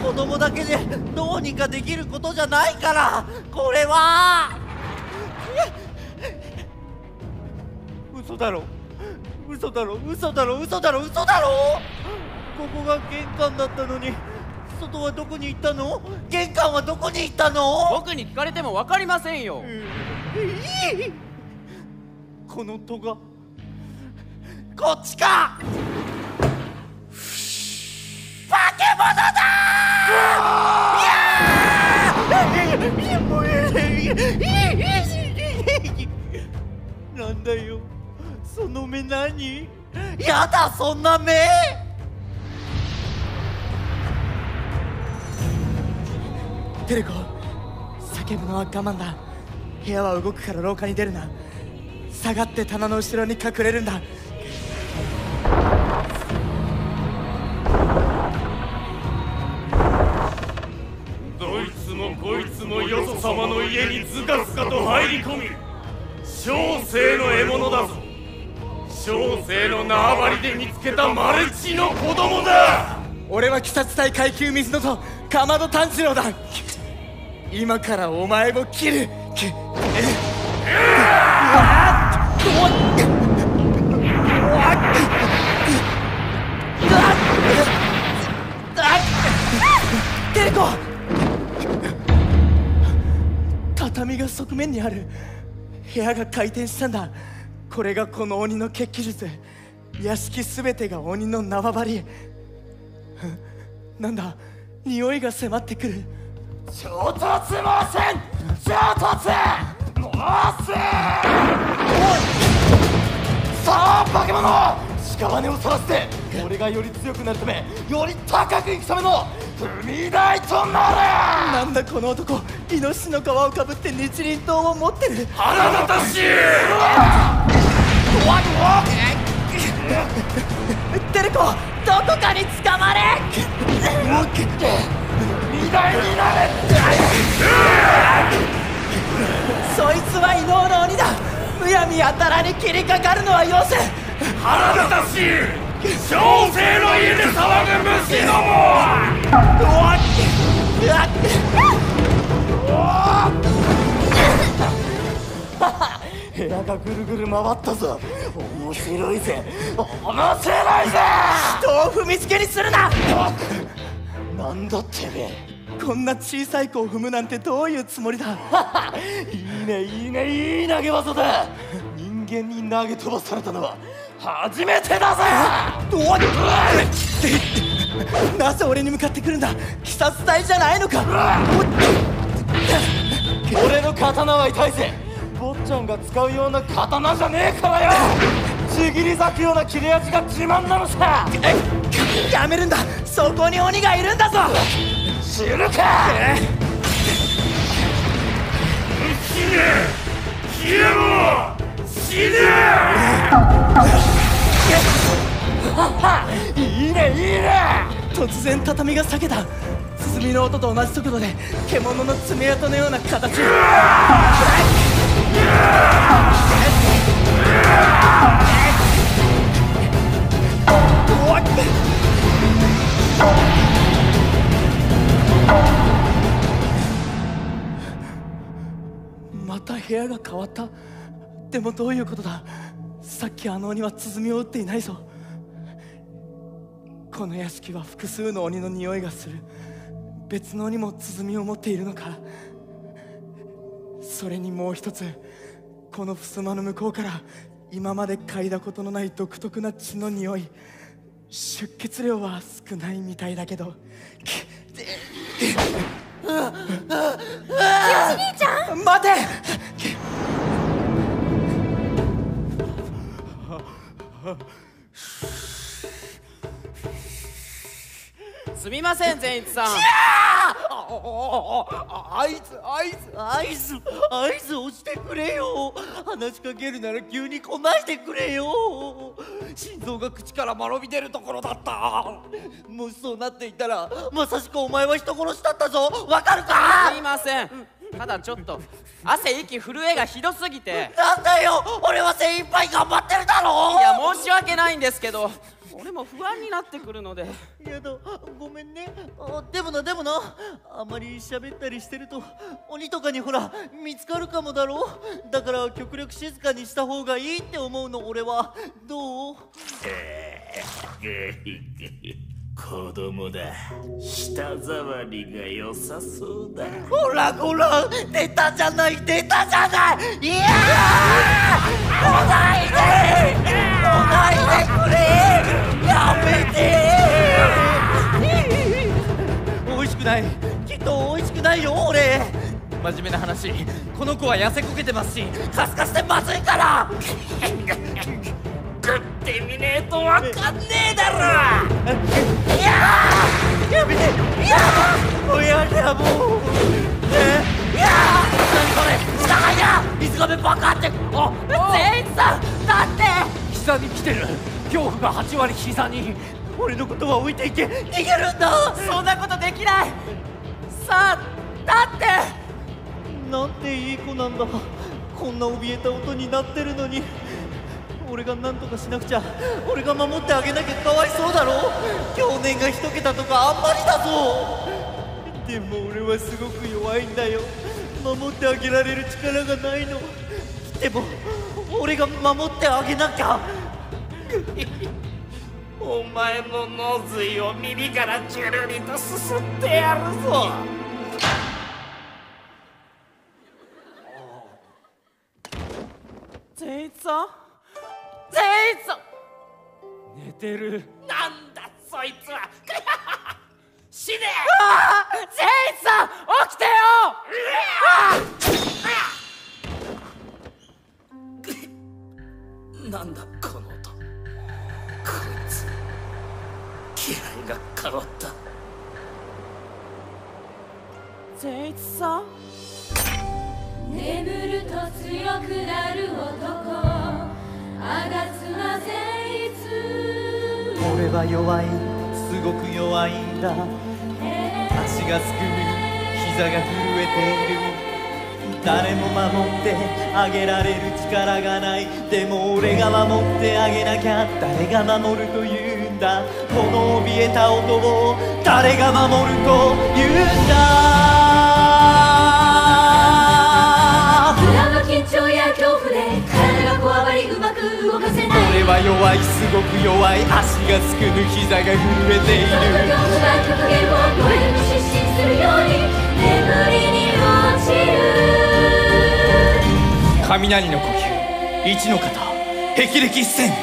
子供だけでどうにかできることじゃないからこれは。嘘だろ嘘だろ嘘だろ嘘だろ嘘だろ。ここが玄関だったのに外はどこに行ったの？玄関はどこに行ったの？僕に聞かれても分かりませんよ。この戸がこっちか。化け物だー。なんだよその目何？やだそんな目。テルコ、叫ぶのは我慢だ。部屋は動くから廊下に出るな。下がって棚の後ろに隠れるんだ。どいつもこいつもよそ様の家にずかずかと入り込み、小生の獲物だぞ。小生の縄張りで見つけたマルチの子供だ。俺は鬼殺隊階級水野とかまど炭治郎だ。今からお前を切る。テルコ、畳が側面にある。部屋が回転したんだ。これがこの鬼の血気術。屋敷すべてが鬼の縄張り。なんだ、匂いが迫ってくる。衝突猛戦衝突猛戦。さあ化け物、屍を晒して俺がより強くなるため、より高く行くための踏み台となる。なんだこの男、イノシシの皮をかぶって日輪刀を持ってる。腹立たしい。テルコ、どこかに捕まれ。踏み台になれ。そいつは異能の鬼だ。むやみやたらに切りかかるのはよせ。腹立たしい。小生の家で騒ぐ虫ども。部屋がぐるぐる回ったぞ。面白いぜ。面白いぜ。人を踏みつけにするな。なんだってめえ。こんな小さい子を踏むなんてどういうつもりだ。いいねいいねいい投げ技だ。人間に投げ飛ばされたのは初めてだぜ。なぜ俺に向かってくるんだ。鬼殺隊じゃないのか。俺の刀は痛いぜ。坊ちゃんが使うような刀じゃねえからよ。ちぎり裂くような切れ味が自慢なのさ。やめるんだ。そこに鬼がいるんだぞ。知るか。死ね消えろ死ね。いいねいいね。突然畳が裂けた。鼓の音と同じ速度で獣の爪痕のような形。また部屋が変わった。でもどういうことだ。さっきあの鬼は鼓を打っていないぞ。この屋敷は複数の鬼の匂いがする。別の鬼も鼓を持っているのか。それにもう一つ、この襖の向こうから今まで嗅いだことのない独特な血の匂い。出血量は少ないみたいだけど。清志兄ちゃん、待て。すみません善一さん。合図をしてくれよ。話しかけるなら急に来ないでくれよ。心臓が口からまろみ出るところだった。もしそうなっていたらまさしくお前は人殺しだったぞ。わかるか。すいません。ただちょっと汗息震えがひどすぎて。なんだよ、俺は精一杯頑張ってるだろ。いや申し訳ないんですけど、俺も不安になってくるので。やだ、ごめんね。でもなあまり喋ったりしてると鬼とかにほら見つかるかもだろ。だから極力静かにした方がいいって思うの俺は。どう？子供だ。舌触りが良さそうだ。ほら出たじゃない。いやー、来ないでくれ。やめて。美味しくない。きっと美味しくないよ俺。真面目な話、この子は痩せこけてますしカスカスでまずいから。食ってみねえとわかんねえだろ。いやー、やめて。いやー、もうやだもう。いやー、何これ。下がいや水がめバカって。善一さんだって膝に来てる。恐怖が8割膝に。俺のことは置いていて逃げるんだ。そんなことできない。さあだってなんていい子なんだ。こんな怯えた音になってるのに。俺が何とかしなくちゃ。俺が守ってあげなきゃかわいそうだろ。去年が1桁とかあんまりだぞ。でも俺はすごく弱いんだよ。守ってあげられる力がないの。でも俺が守ってあげなきゃ。お前の脳髄を耳からジュルリとすすってやるぞ。善一さん、寝てる。なんだそいつは。死ね。善一さん起きてよ。なんだこの音。こいつ気配が変わった。善一さん。眠ると強くなる男、あがつま善逸。俺は弱い、すごく弱いんだ。足がすくむ、膝が震えている。誰も守ってあげられる力がない。でも俺が守ってあげなきゃ誰が守るというんだ。この怯えた音を誰が守るというんだ。緊張や恐怖で体がこわばりうまく動かせない。俺はは弱い、すごく弱い、足がすくむ、膝が震えている。極限を超える失神するように眠りに落ちる。雷の呼吸、一の型、霹靂一閃。巡る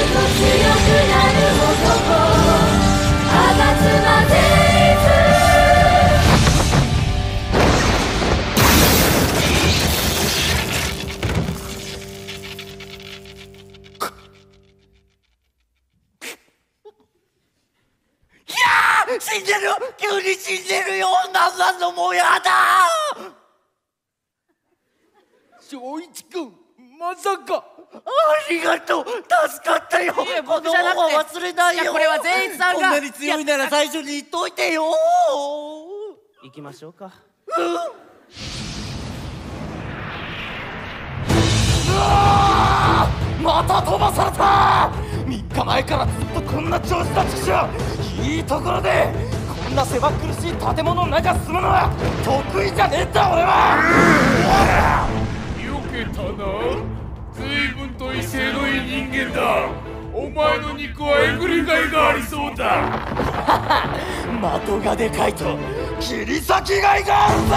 と強くなる男、吾妻善逸。死んでるよ、急に死んでるよ。なんのもうやだ。翔一君、まさか。ありがとう、助かったよ。いえ、僕じゃなくて、忘れないよ。いや、これは善逸さんが。こんなに強いなら最初に言っといてよ。行きましょうか。また飛ばされた。3日前からずっとこんな調子だ。ちくしょう、いいところでこんな狭苦しい建物の中住むのは得意じゃねえんだ俺は。よけたな。随分と威勢のいい人間だ。お前の肉はえぐりがいがありそうだ。的がでかいと切り裂きがいがあるぜ。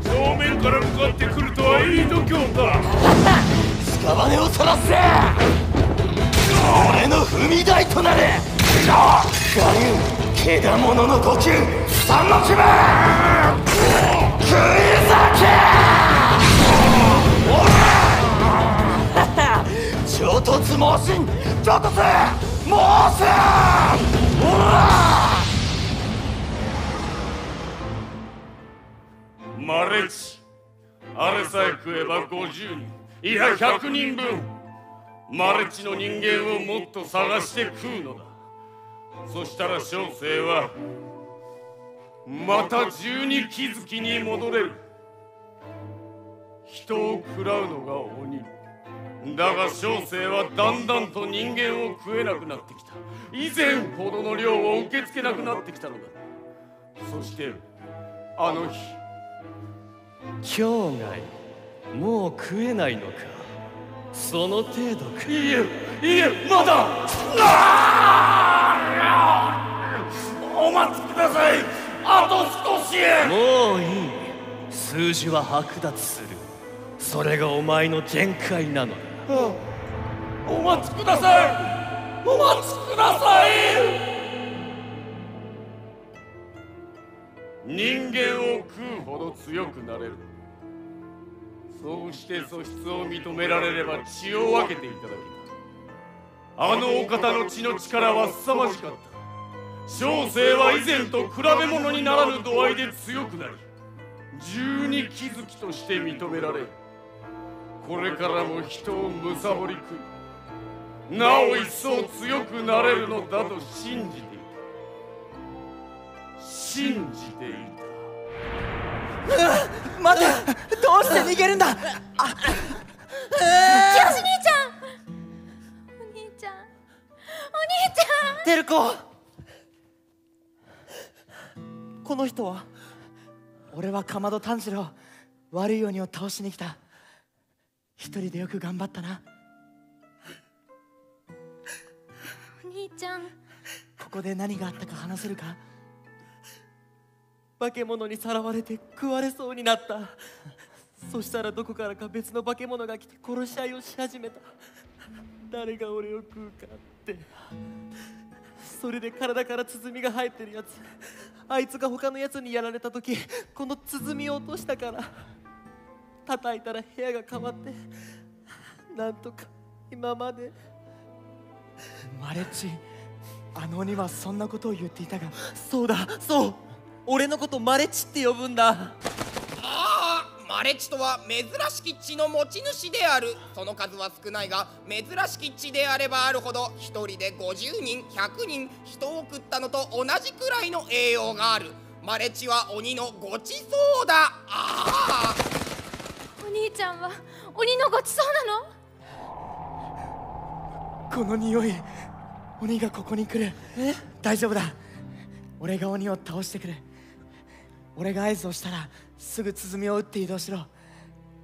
正面から向かってくるとはいい度胸だ。屍をそらせ。俺の踏み台となれ。我流けだものの呼吸、三の牙食い裂け。衝突猛進、衝突猛進。おらマレチ、あれさえ食えば50人、いや100人分。マレチの人間をもっと探して食うのだ。そしたら小生はまた十二気づきに戻れる。人を食らうのが鬼だが、小生はだんだんと人間を食えなくなってきた。以前ほどの量を受け付けなくなってきたのだ。そしてあの日、今日がもう食えないのか。その程度か。いいえ、まだ。お待ちください、あと少し。もういい。数字は剥奪する。それがお前の限界なのだ。お待ちください、お待ちください。人間を食うほど強くなれる。そうして素質を認められれば血を分けていただけた。あのお方の血の力は凄まじかった。小生は以前と比べ物にならぬ度合いで強くなり、十二気づきとして認められ、これからも人をむさぼり食い、なお一層強くなれるのだと信じていた。信じていた。待て、どうして逃げるんだ。清志兄ちゃん、お兄ちゃん、テルコ。この人は。俺はかまど炭治郎、悪い鬼を倒しに来た。一人でよく頑張ったな。お兄ちゃん、ここで何があったか話せるか。化け物にさらわれて食われそうになった。そしたらどこからか別の化け物が来て殺し合いをし始めた。誰が俺を食うかって。それで体から鼓が生えてるやつ、あいつが他のやつにやられた時、この鼓を落としたから。叩いたら部屋が変わって、なんとか今まで。マレッチ、あの鬼はそんなことを言っていたが。そうだ、そう、俺のことマレッチって呼ぶんだ。マレッチとは珍しき血の持ち主である。その数は少ないが、珍しき血であればあるほど、一人で50人100人人を食ったのと同じくらいの栄養がある。マレッチは鬼のごちそうだ。お兄ちゃんは鬼のごちそうなの？この匂い、鬼がここに来る。大丈夫だ、俺が鬼を倒してくる。俺が合図をしたらすぐ鼓を打って移動しろ。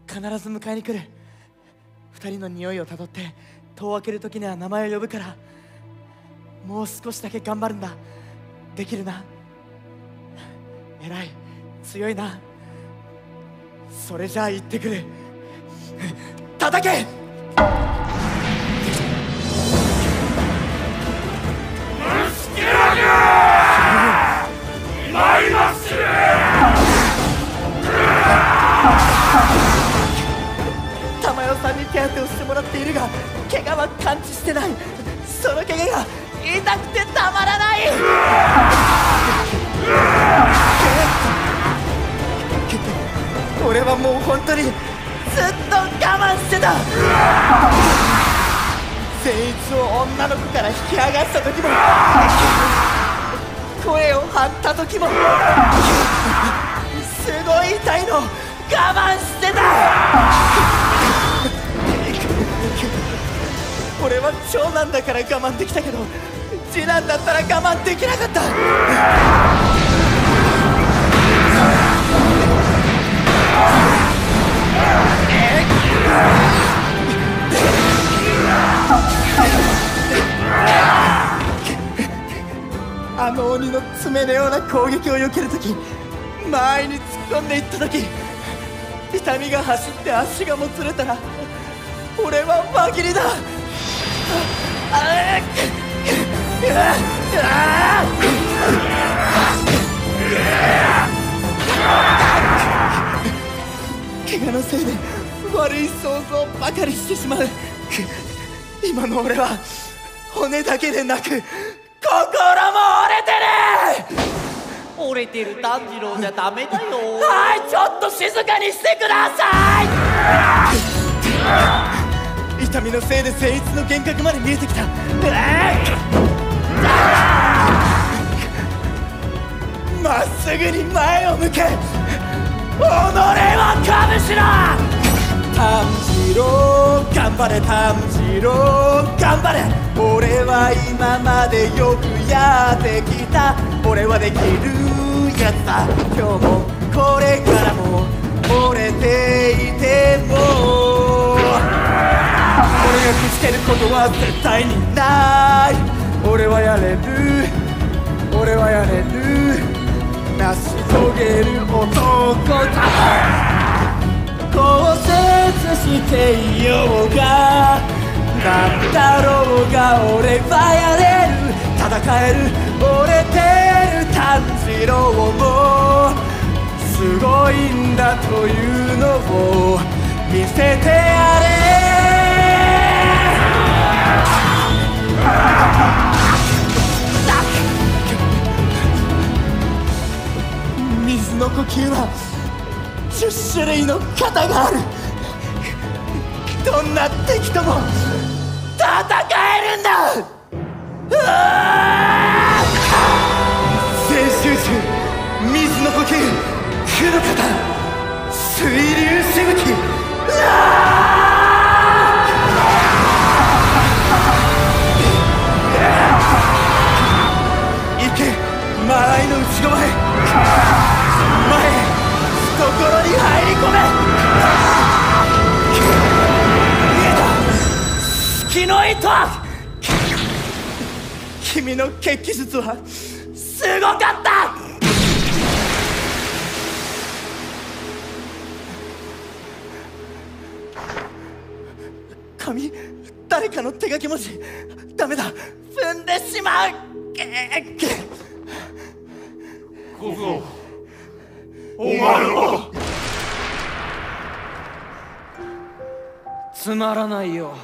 必ず迎えに来る。二人の匂いをたどって戸を開ける時には名前を呼ぶから、もう少しだけ頑張るんだ。できるな。偉い、強いな。それじゃあ行ってくる。叩け。虫けらがマイマッシュ。玉代さんに手当てをしてもらっているが、怪我は完治してない。その怪我が痛くてたまらない。俺はもう本当にずっと我慢してた。善逸を女の子から引き剥がした時も、声を張った時も、すごい痛いの我慢してた。俺は長男だから我慢できたけど、次男だったら我慢できなかった。あの鬼の爪のような攻撃を避けるとき、前に突っ込んでいったとき、痛みが走って足がもつれたら、俺は輪切りだ。怪我のせいで悪い想像ばかりしてしまう。今の俺は骨だけでなく心も折れてる。折れてる炭治郎じゃダメだよ。はい、ちょっと静かにしてください。痛みのせいで善逸の幻覚まで見えてきた。まっすぐに前を向け。己はかぶしろ。炭治郎頑張れ、炭治郎頑張れ。俺は今までよくやってきた。俺はできるやつだ。今日もこれからも折れていても、俺がくじけることは絶対にない。俺はやれる、俺はやれる。成し遂げる男だ。骨折していようがなんだろうが、俺はやれる。戦える、折れてる炭治郎もすごいんだというのを見せてやれ。水の呼吸は10種類の型がある。どんな敵とも戦えるんだ。全集中、水の呼吸、黒型、水流しぶき。行け、間合いの内側へ。前へ、懐に入り込め。見えた、月の糸。君の血気術はすごかった。紙、誰かの手書き文字。ダメだ、踏んでしまう。小僧、お前は。つまらないよ。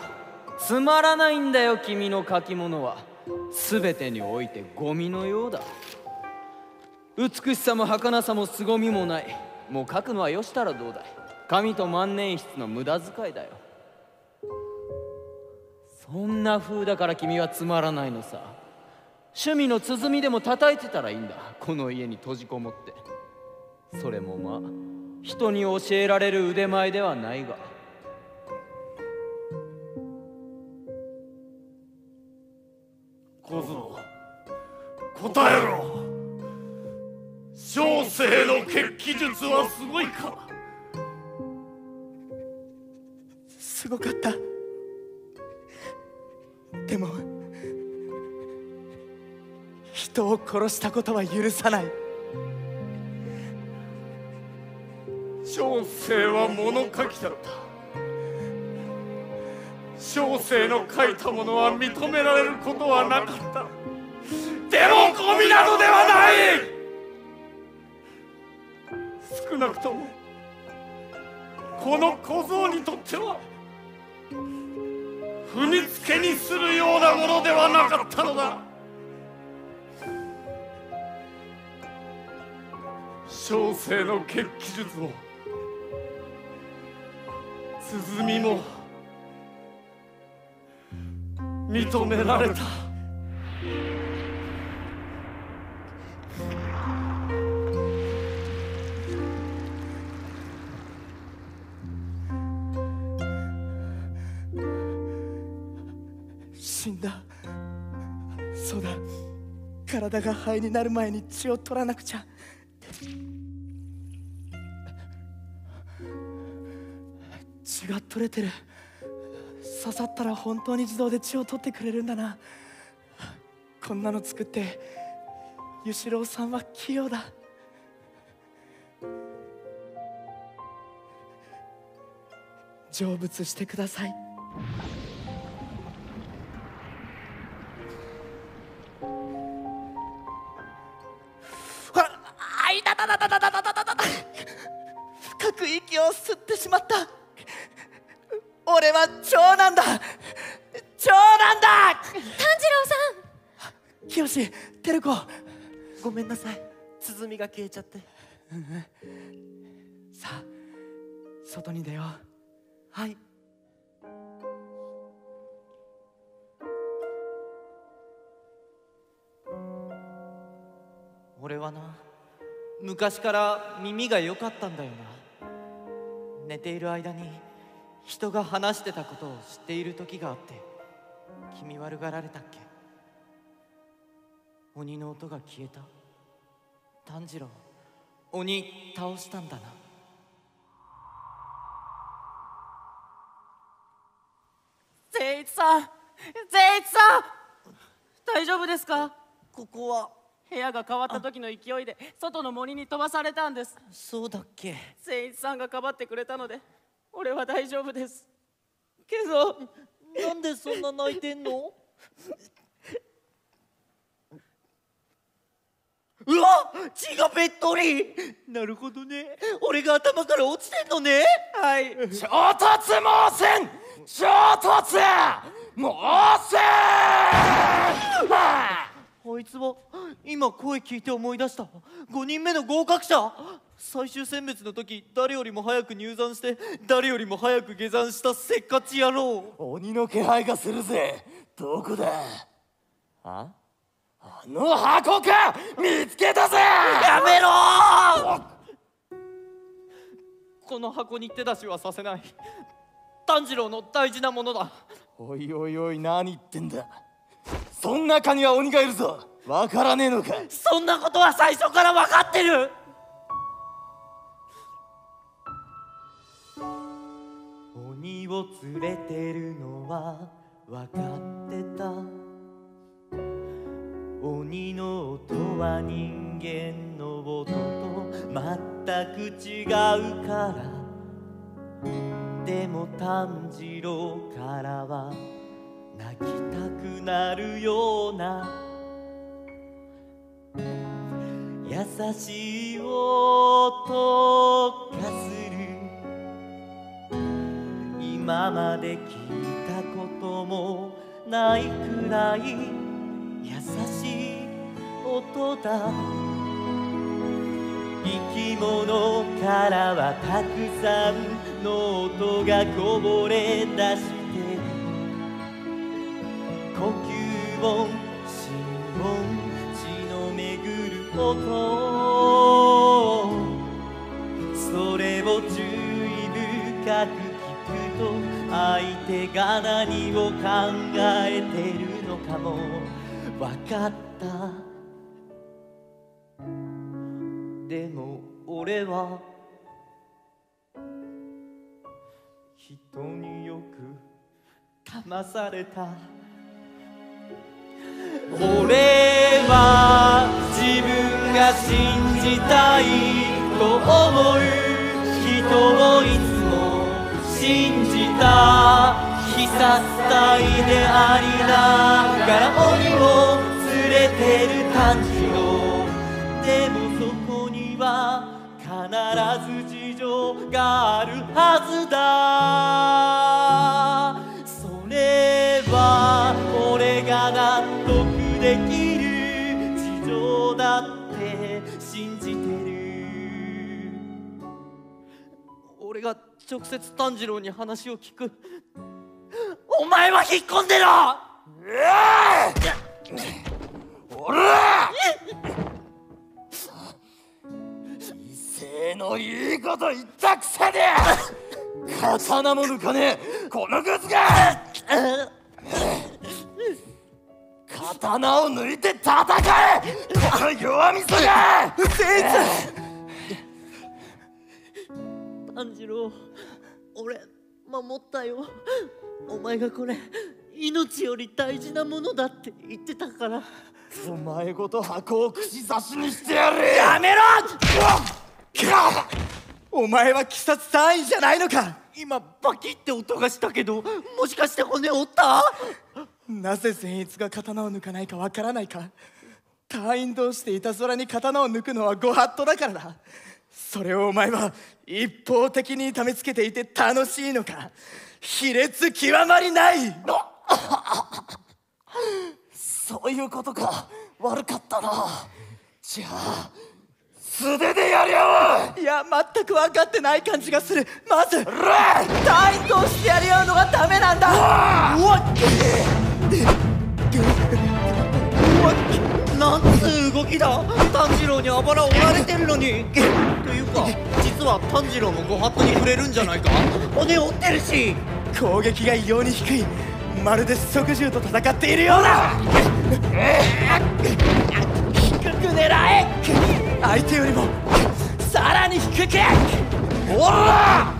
つまらないんだよ、君の書き物は。全てにおいてゴミのようだ。美しさも儚さも凄みもない。もう書くのはよしたらどうだい。紙と万年筆の無駄遣いだよ。そんな風だから君はつまらないのさ。趣味の鼓でも叩いてたらいいんだ、この家に閉じこもって。それもまあ人に教えられる腕前ではないが。小僧、答えろ。小生の血気術はすごいか。すごかった。人を殺したことは許さない。小生は物書きだった。小生の書いたものは認められることはなかった。でもゴミなどではない。少なくともこの小僧にとっては踏みつけにするようなものではなかったのだ。小生の血気術も鼓も認められた。死んだ。そうだ、体が灰になる前に血を取らなくちゃ。血が取れてる。刺さったら本当に自動で血を取ってくれるんだな。こんなの作ってゆしろうさんは器用だ。成仏してください。あいたたたたたたたたたた。深く息を吸ってしまった。俺は長男だ。長男だ。炭治郎さん。清志、照子、ごめんなさい、鼓が消えちゃって。さあ、外に出よう。はい。俺はな、昔から耳が良かったんだよな。寝ている間に人が話してたことを知っている時があって。気味悪がられたっけ？鬼の音が消えた。炭治郎、鬼倒したんだな。善一さん、善一さん、大丈夫ですか？ここは部屋が変わった時の勢いで外の森に飛ばされたんです。そうだっけ？善一さんがかばってくれたので俺は大丈夫です。けどなんでそんな泣いてんの？うわ、血がべっとり。なるほどね、俺が頭から落ちてんのね。はい。衝突猛戦、衝突猛戦。あいつは今声聞いて思い出した。5人目の合格者。最終選別の時、誰よりも早く入山して誰よりも早く下山したせっかち野郎。鬼の気配がするぜ。どこだ？あの箱か。見つけたぜ。やめろ。この箱に手出しはさせない。炭治郎の大事なものだ。おいおいおい、何言ってんだ。そん中には鬼がいるぞ。わからねえのか？そんなことは最初から分かってる。鬼を連れてるのは分かってた。鬼の音は人間の音と全く違うから。でも炭治郎からは泣きたくなるような優しい音がする。今まで聞いたこともないくらい優しい音だ。生き物からはたくさんの音がこぼれ出してる。呼吸音、心音、血の巡る音、それを注意深く聞くと相手が何を考えてるのかも分かった。でも俺は人によく騙された。俺はが信じたいと思う人をいつも信じた必殺隊でありながら鬼を連れてる炭治郎。でもそこには必ず事情があるはずだ。それは俺が納得できる事情だって信じてる。俺が直接炭治郎に話を聞く。お前は引っ込んでろ。おら威勢のいいこと言ったくせに刀も抜かねえこのグズが刀を抜いて戦えこの弱みそが炭治郎、俺守ったよ。お前がこれ命より大事なものだって言ってたから。お前ごと箱を串刺しにしてやる。やめろ！お前は鬼殺隊員じゃないのか。今バキって音がしたけど、もしかして骨折った？なぜ善逸が刀を抜かないかわからないか。隊員同士でいたずらに刀を抜くのはご法度だからだ。それをお前は一方的に痛めつけていて楽しいのか。卑劣極まりない。そういうことか。悪かったな。じゃあ素手でやり合おう。いや、全く分かってない感じがする。まず隊員同士でやり合うのがダメなんだ。なんつう動きだ。炭治郎にあばら折られてるのに。というか実は炭治郎もご法度に触れるんじゃないか。骨折ってるし。攻撃が異様に低い。まるで即獣と戦っているようだ。低く狙え。相手よりもさらに低く。おら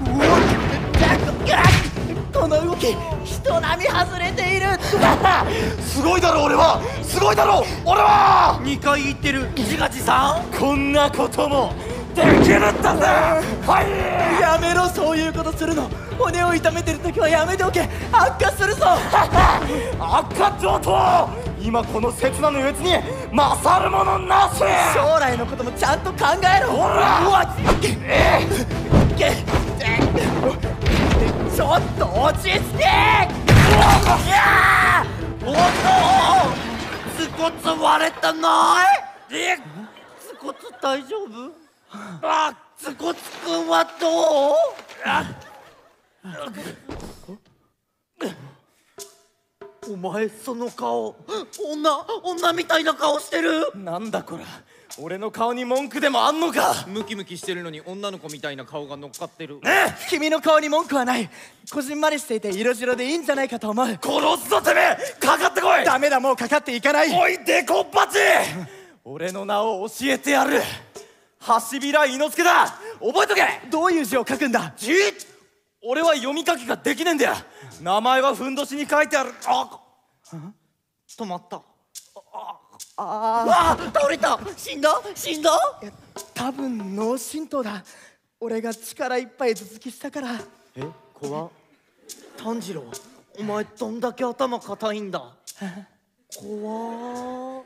この動き人並み外れている。すごいだろ俺は。すごいだろ俺は。2回言ってる自画自賛。こんなこともできるんだぜ。はい、やめろ。そういうことするの。骨を痛めてる時はやめておけ。悪化するぞ。悪化上等。今この刹那の憂鬱に勝るものなし。将来のこともちゃんと考えろ。ほらちょっと落ち着け。おっとつこつ割れたない。つこつ大丈夫？つこつくんはどう？お前その顔女みたいな顔してる。なんだこら。俺の顔に文句でもあんのか。ムキムキしてるのに女の子みたいな顔が乗っかってる。君の顔に文句はない。こじんまりしていて色白でいいんじゃないかと思う。殺すぞてめえ。かかってこい。ダメだ、もうかかっていかない。おいデコッパチ俺の名を教えてやる。橋平伊之助だ。覚えとけ。どういう字を書くんだ。字？俺は読み書きができねえんだよ。名前はふんどしに書いてある。止まった。倒れた。死んだ。多分脳震盪だ。俺が力いっぱい頭突きしたから。怖っ。炭治郎、お前どんだけ頭固いんだ。怖っ。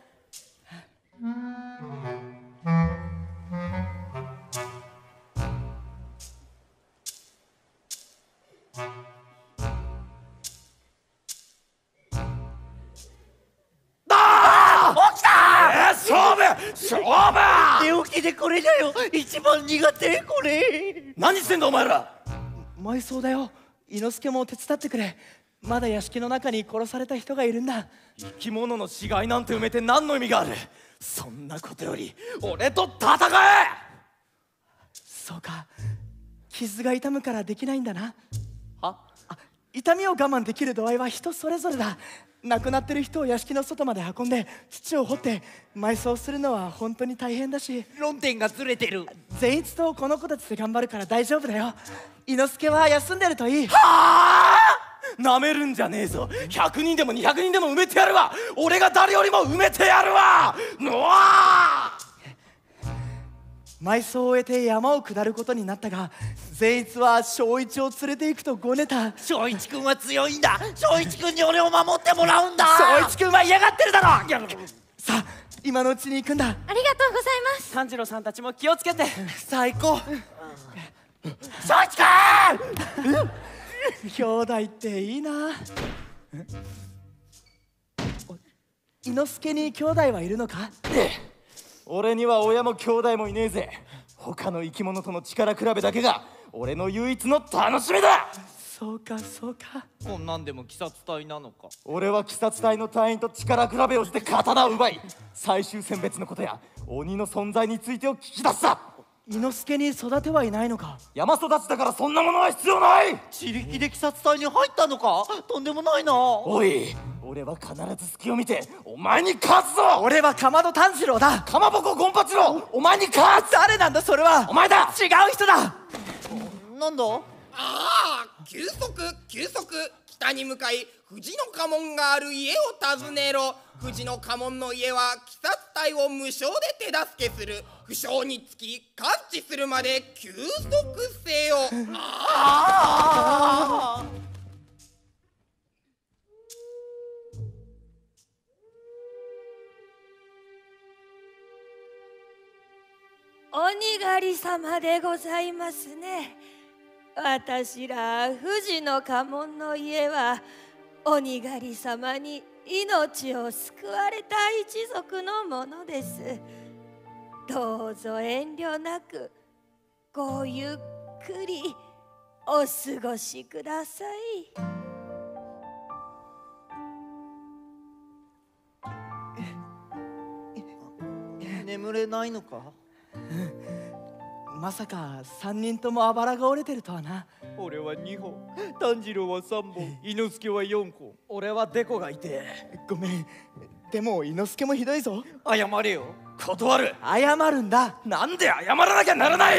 勝負。寝起きでこれだよ。一番苦手これ。何してんだお前ら。埋葬だよ。伊之助も手伝ってくれ。まだ屋敷の中に殺された人がいるんだ。生き物の死骸なんて埋めて何の意味がある。そんなことより俺と戦え。そうか、傷が痛むからできないんだな。痛みを我慢できる度合いは人それぞれだ。亡くなってる人を屋敷の外まで運んで土を掘って埋葬するのは本当に大変だし。論点がずれてる。善逸とこの子たちで頑張るから大丈夫だよ。伊之助は休んでるといい。なめるんじゃねえぞ。100人でも200人でも埋めてやるわ。俺が誰よりも埋めてやるわ。埋葬を終えて山を下ることになったが、善逸は正一を連れて行くとごねた。正一君は強いんだ。正一君に俺を守ってもらうんだ。正一君は嫌がってるだろ。さあ今のうちに行くんだ。ありがとうございます。炭治郎さんたちも気をつけて。最高。正一君兄弟っていいな。伊之助に兄弟はいるのか？俺には親も兄弟もいねえぜ。他の生き物との力比べだけが俺の唯一の楽しみだ。そうかそうか。こんなんでも鬼殺隊なのか。俺は鬼殺隊の隊員と力比べをして刀を奪い、最終選別のことや鬼の存在についてを聞き出した。伊之助に育てはいないのか？山育ちだからそんなものは必要ない。自力で鬼殺隊に入ったのか？とんでもないな。おい、俺は必ず隙を見てお前に勝つぞ。俺はかまど炭治郎だ。かまぼこゴンパチロウ、お前に勝つ。誰なんだそれは。お前だ。違う人だ。なんだ？ああ、急速北に向かい藤の家紋がある家を訪ねろ。藤の家紋の家は鬼殺隊を無償で手助けする。負傷につき完治するまで休息せよ。鬼狩り様でございますね。私ら富士の家紋の家は鬼狩り様に命を救われた一族のものです。どうぞ遠慮なくごゆっくりお過ごしください。眠れないのか？まさか3人ともあばらが折れてるとはな。俺は2本、炭治郎は3本、伊之助は4本。俺はデコがいて。ごめん、でも伊之助もひどいぞ。謝れよ。断る。謝るんだ。なんで謝らなきゃならない。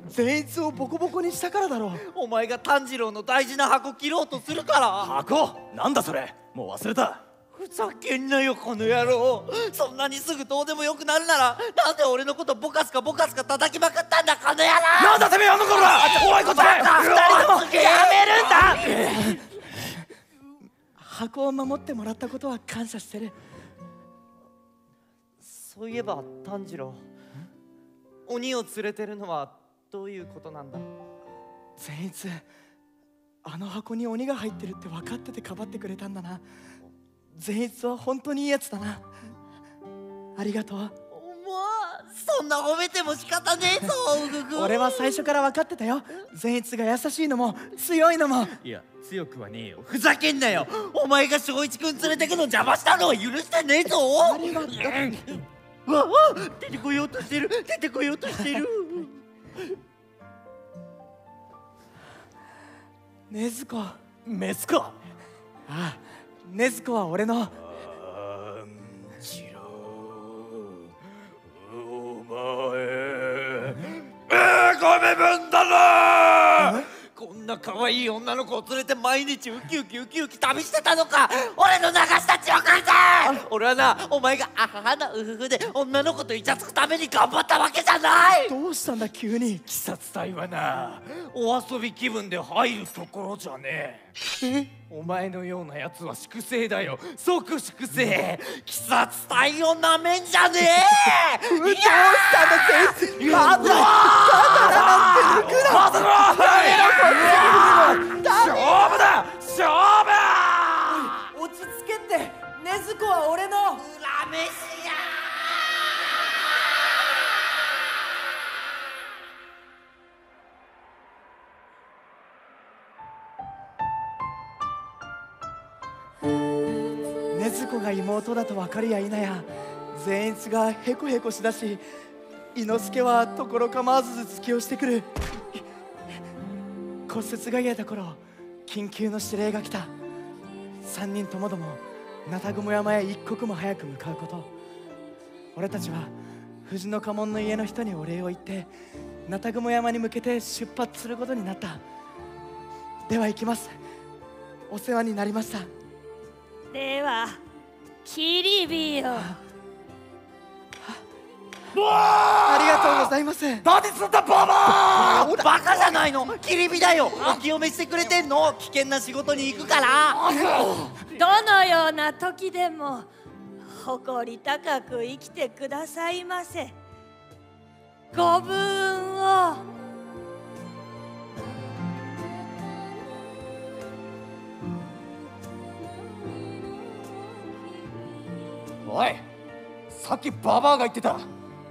善逸をボコボコにしたからだろう。お前が炭治郎の大事な箱切ろうとするから。箱？なんだそれ、もう忘れた。ふざけんなよこの野郎。そんなにすぐどうでもよくなるならなんで俺のことボカスカ叩きまくったんだこの野郎。なんだてめえあの頃だ。怖いことだ。2人ともやめるんだ。箱を守ってもらったことは感謝してる。そういえば炭治郎、鬼を連れてるのはどういうことなんだ？善逸、あの箱に鬼が入ってるって分かっててかばってくれたんだな。善逸は本当にいいやつだな。ありがとう。もうそんな褒めても仕方ねえぞ。俺は最初から分かってたよ。善逸が優しいのも強いのも。いや強くはねえよ。ふざけんなよ。お前が正一君連れてくの邪魔したのは許してねえぞ。ありがとう。出てこようとしてる。出てこようとしてる。禰豆子。メスか。ああ、禰豆子は俺の。ジロー、お前ご身分だな。こんな可愛い女の子を連れて毎日ウキウキ旅してたのか。俺の流した血を返せ。俺はな、お前があはなうふふで女の子とイチャつくために頑張ったわけじゃない。どうしたんだ急に。鬼殺隊はな、お遊び気分で入るところじゃねえ。お前のようなやつは粛清だよ。即粛清。鬼殺隊をなめんじゃねえ。どうしたんだ善逸。まだなんて抜くな。勝負だ勝負。落ち着けって。禰豆子は俺の裏飯や。禰豆子が妹だと分かりやいなや、善逸がヘコヘコしだし、伊之助はところ構わず突き押してくる。骨折が癒えた頃、緊急の指令が来た。3人ともどもナタグモ山へ一刻も早く向かうこと。俺たちは藤の家紋の家の人にお礼を言ってナタグモ山に向けて出発することになった。では行きます。お世話になりました。ではキリビよ。ありがとうございます。何すんだババア！バカじゃないの？切り火だよ。お清めしてくれてんの？危険な仕事に行くから。どのような時でも誇り高く生きてくださいませ。ご武運を。おい、さっきババアが言ってた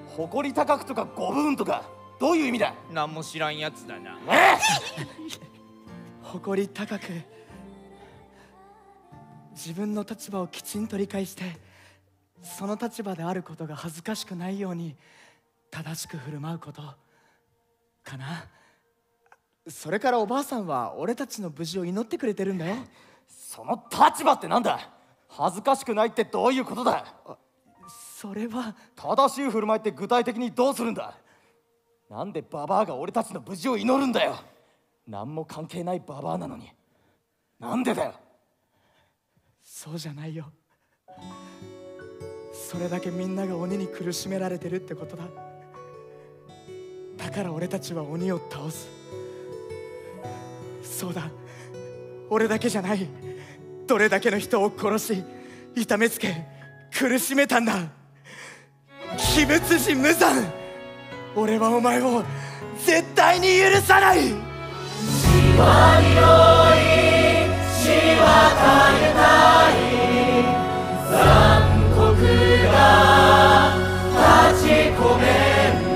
誇り高くとかご武運とかどういう意味だ？何も知らんやつだな。誇り高く、自分の立場をきちんと理解して、その立場であることが恥ずかしくないように正しく振る舞うことかな。それからおばあさんは俺たちの無事を祈ってくれてるんだよ。その立場ってなんだ？恥ずかしくないってどういうことだ？それは正しい振る舞いって具体的にどうするんだ？なんでババアが俺たちの無事を祈るんだよ。何も関係ないババアなのになんでだよ。そうじゃないよ。それだけみんなが鬼に苦しめられてるってことだ。だから俺たちは鬼を倒す。そうだ、俺だけじゃない。どれだけの人を殺し痛めつけ苦しめたんだ。鬼物児無惨、俺はお前を絶対に許さない。血は匂い、血は垂れたい、残酷が立ち込める。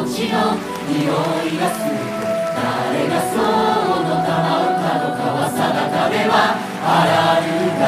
血の匂いがする。誰がその玉をたのかは定かではあらぬが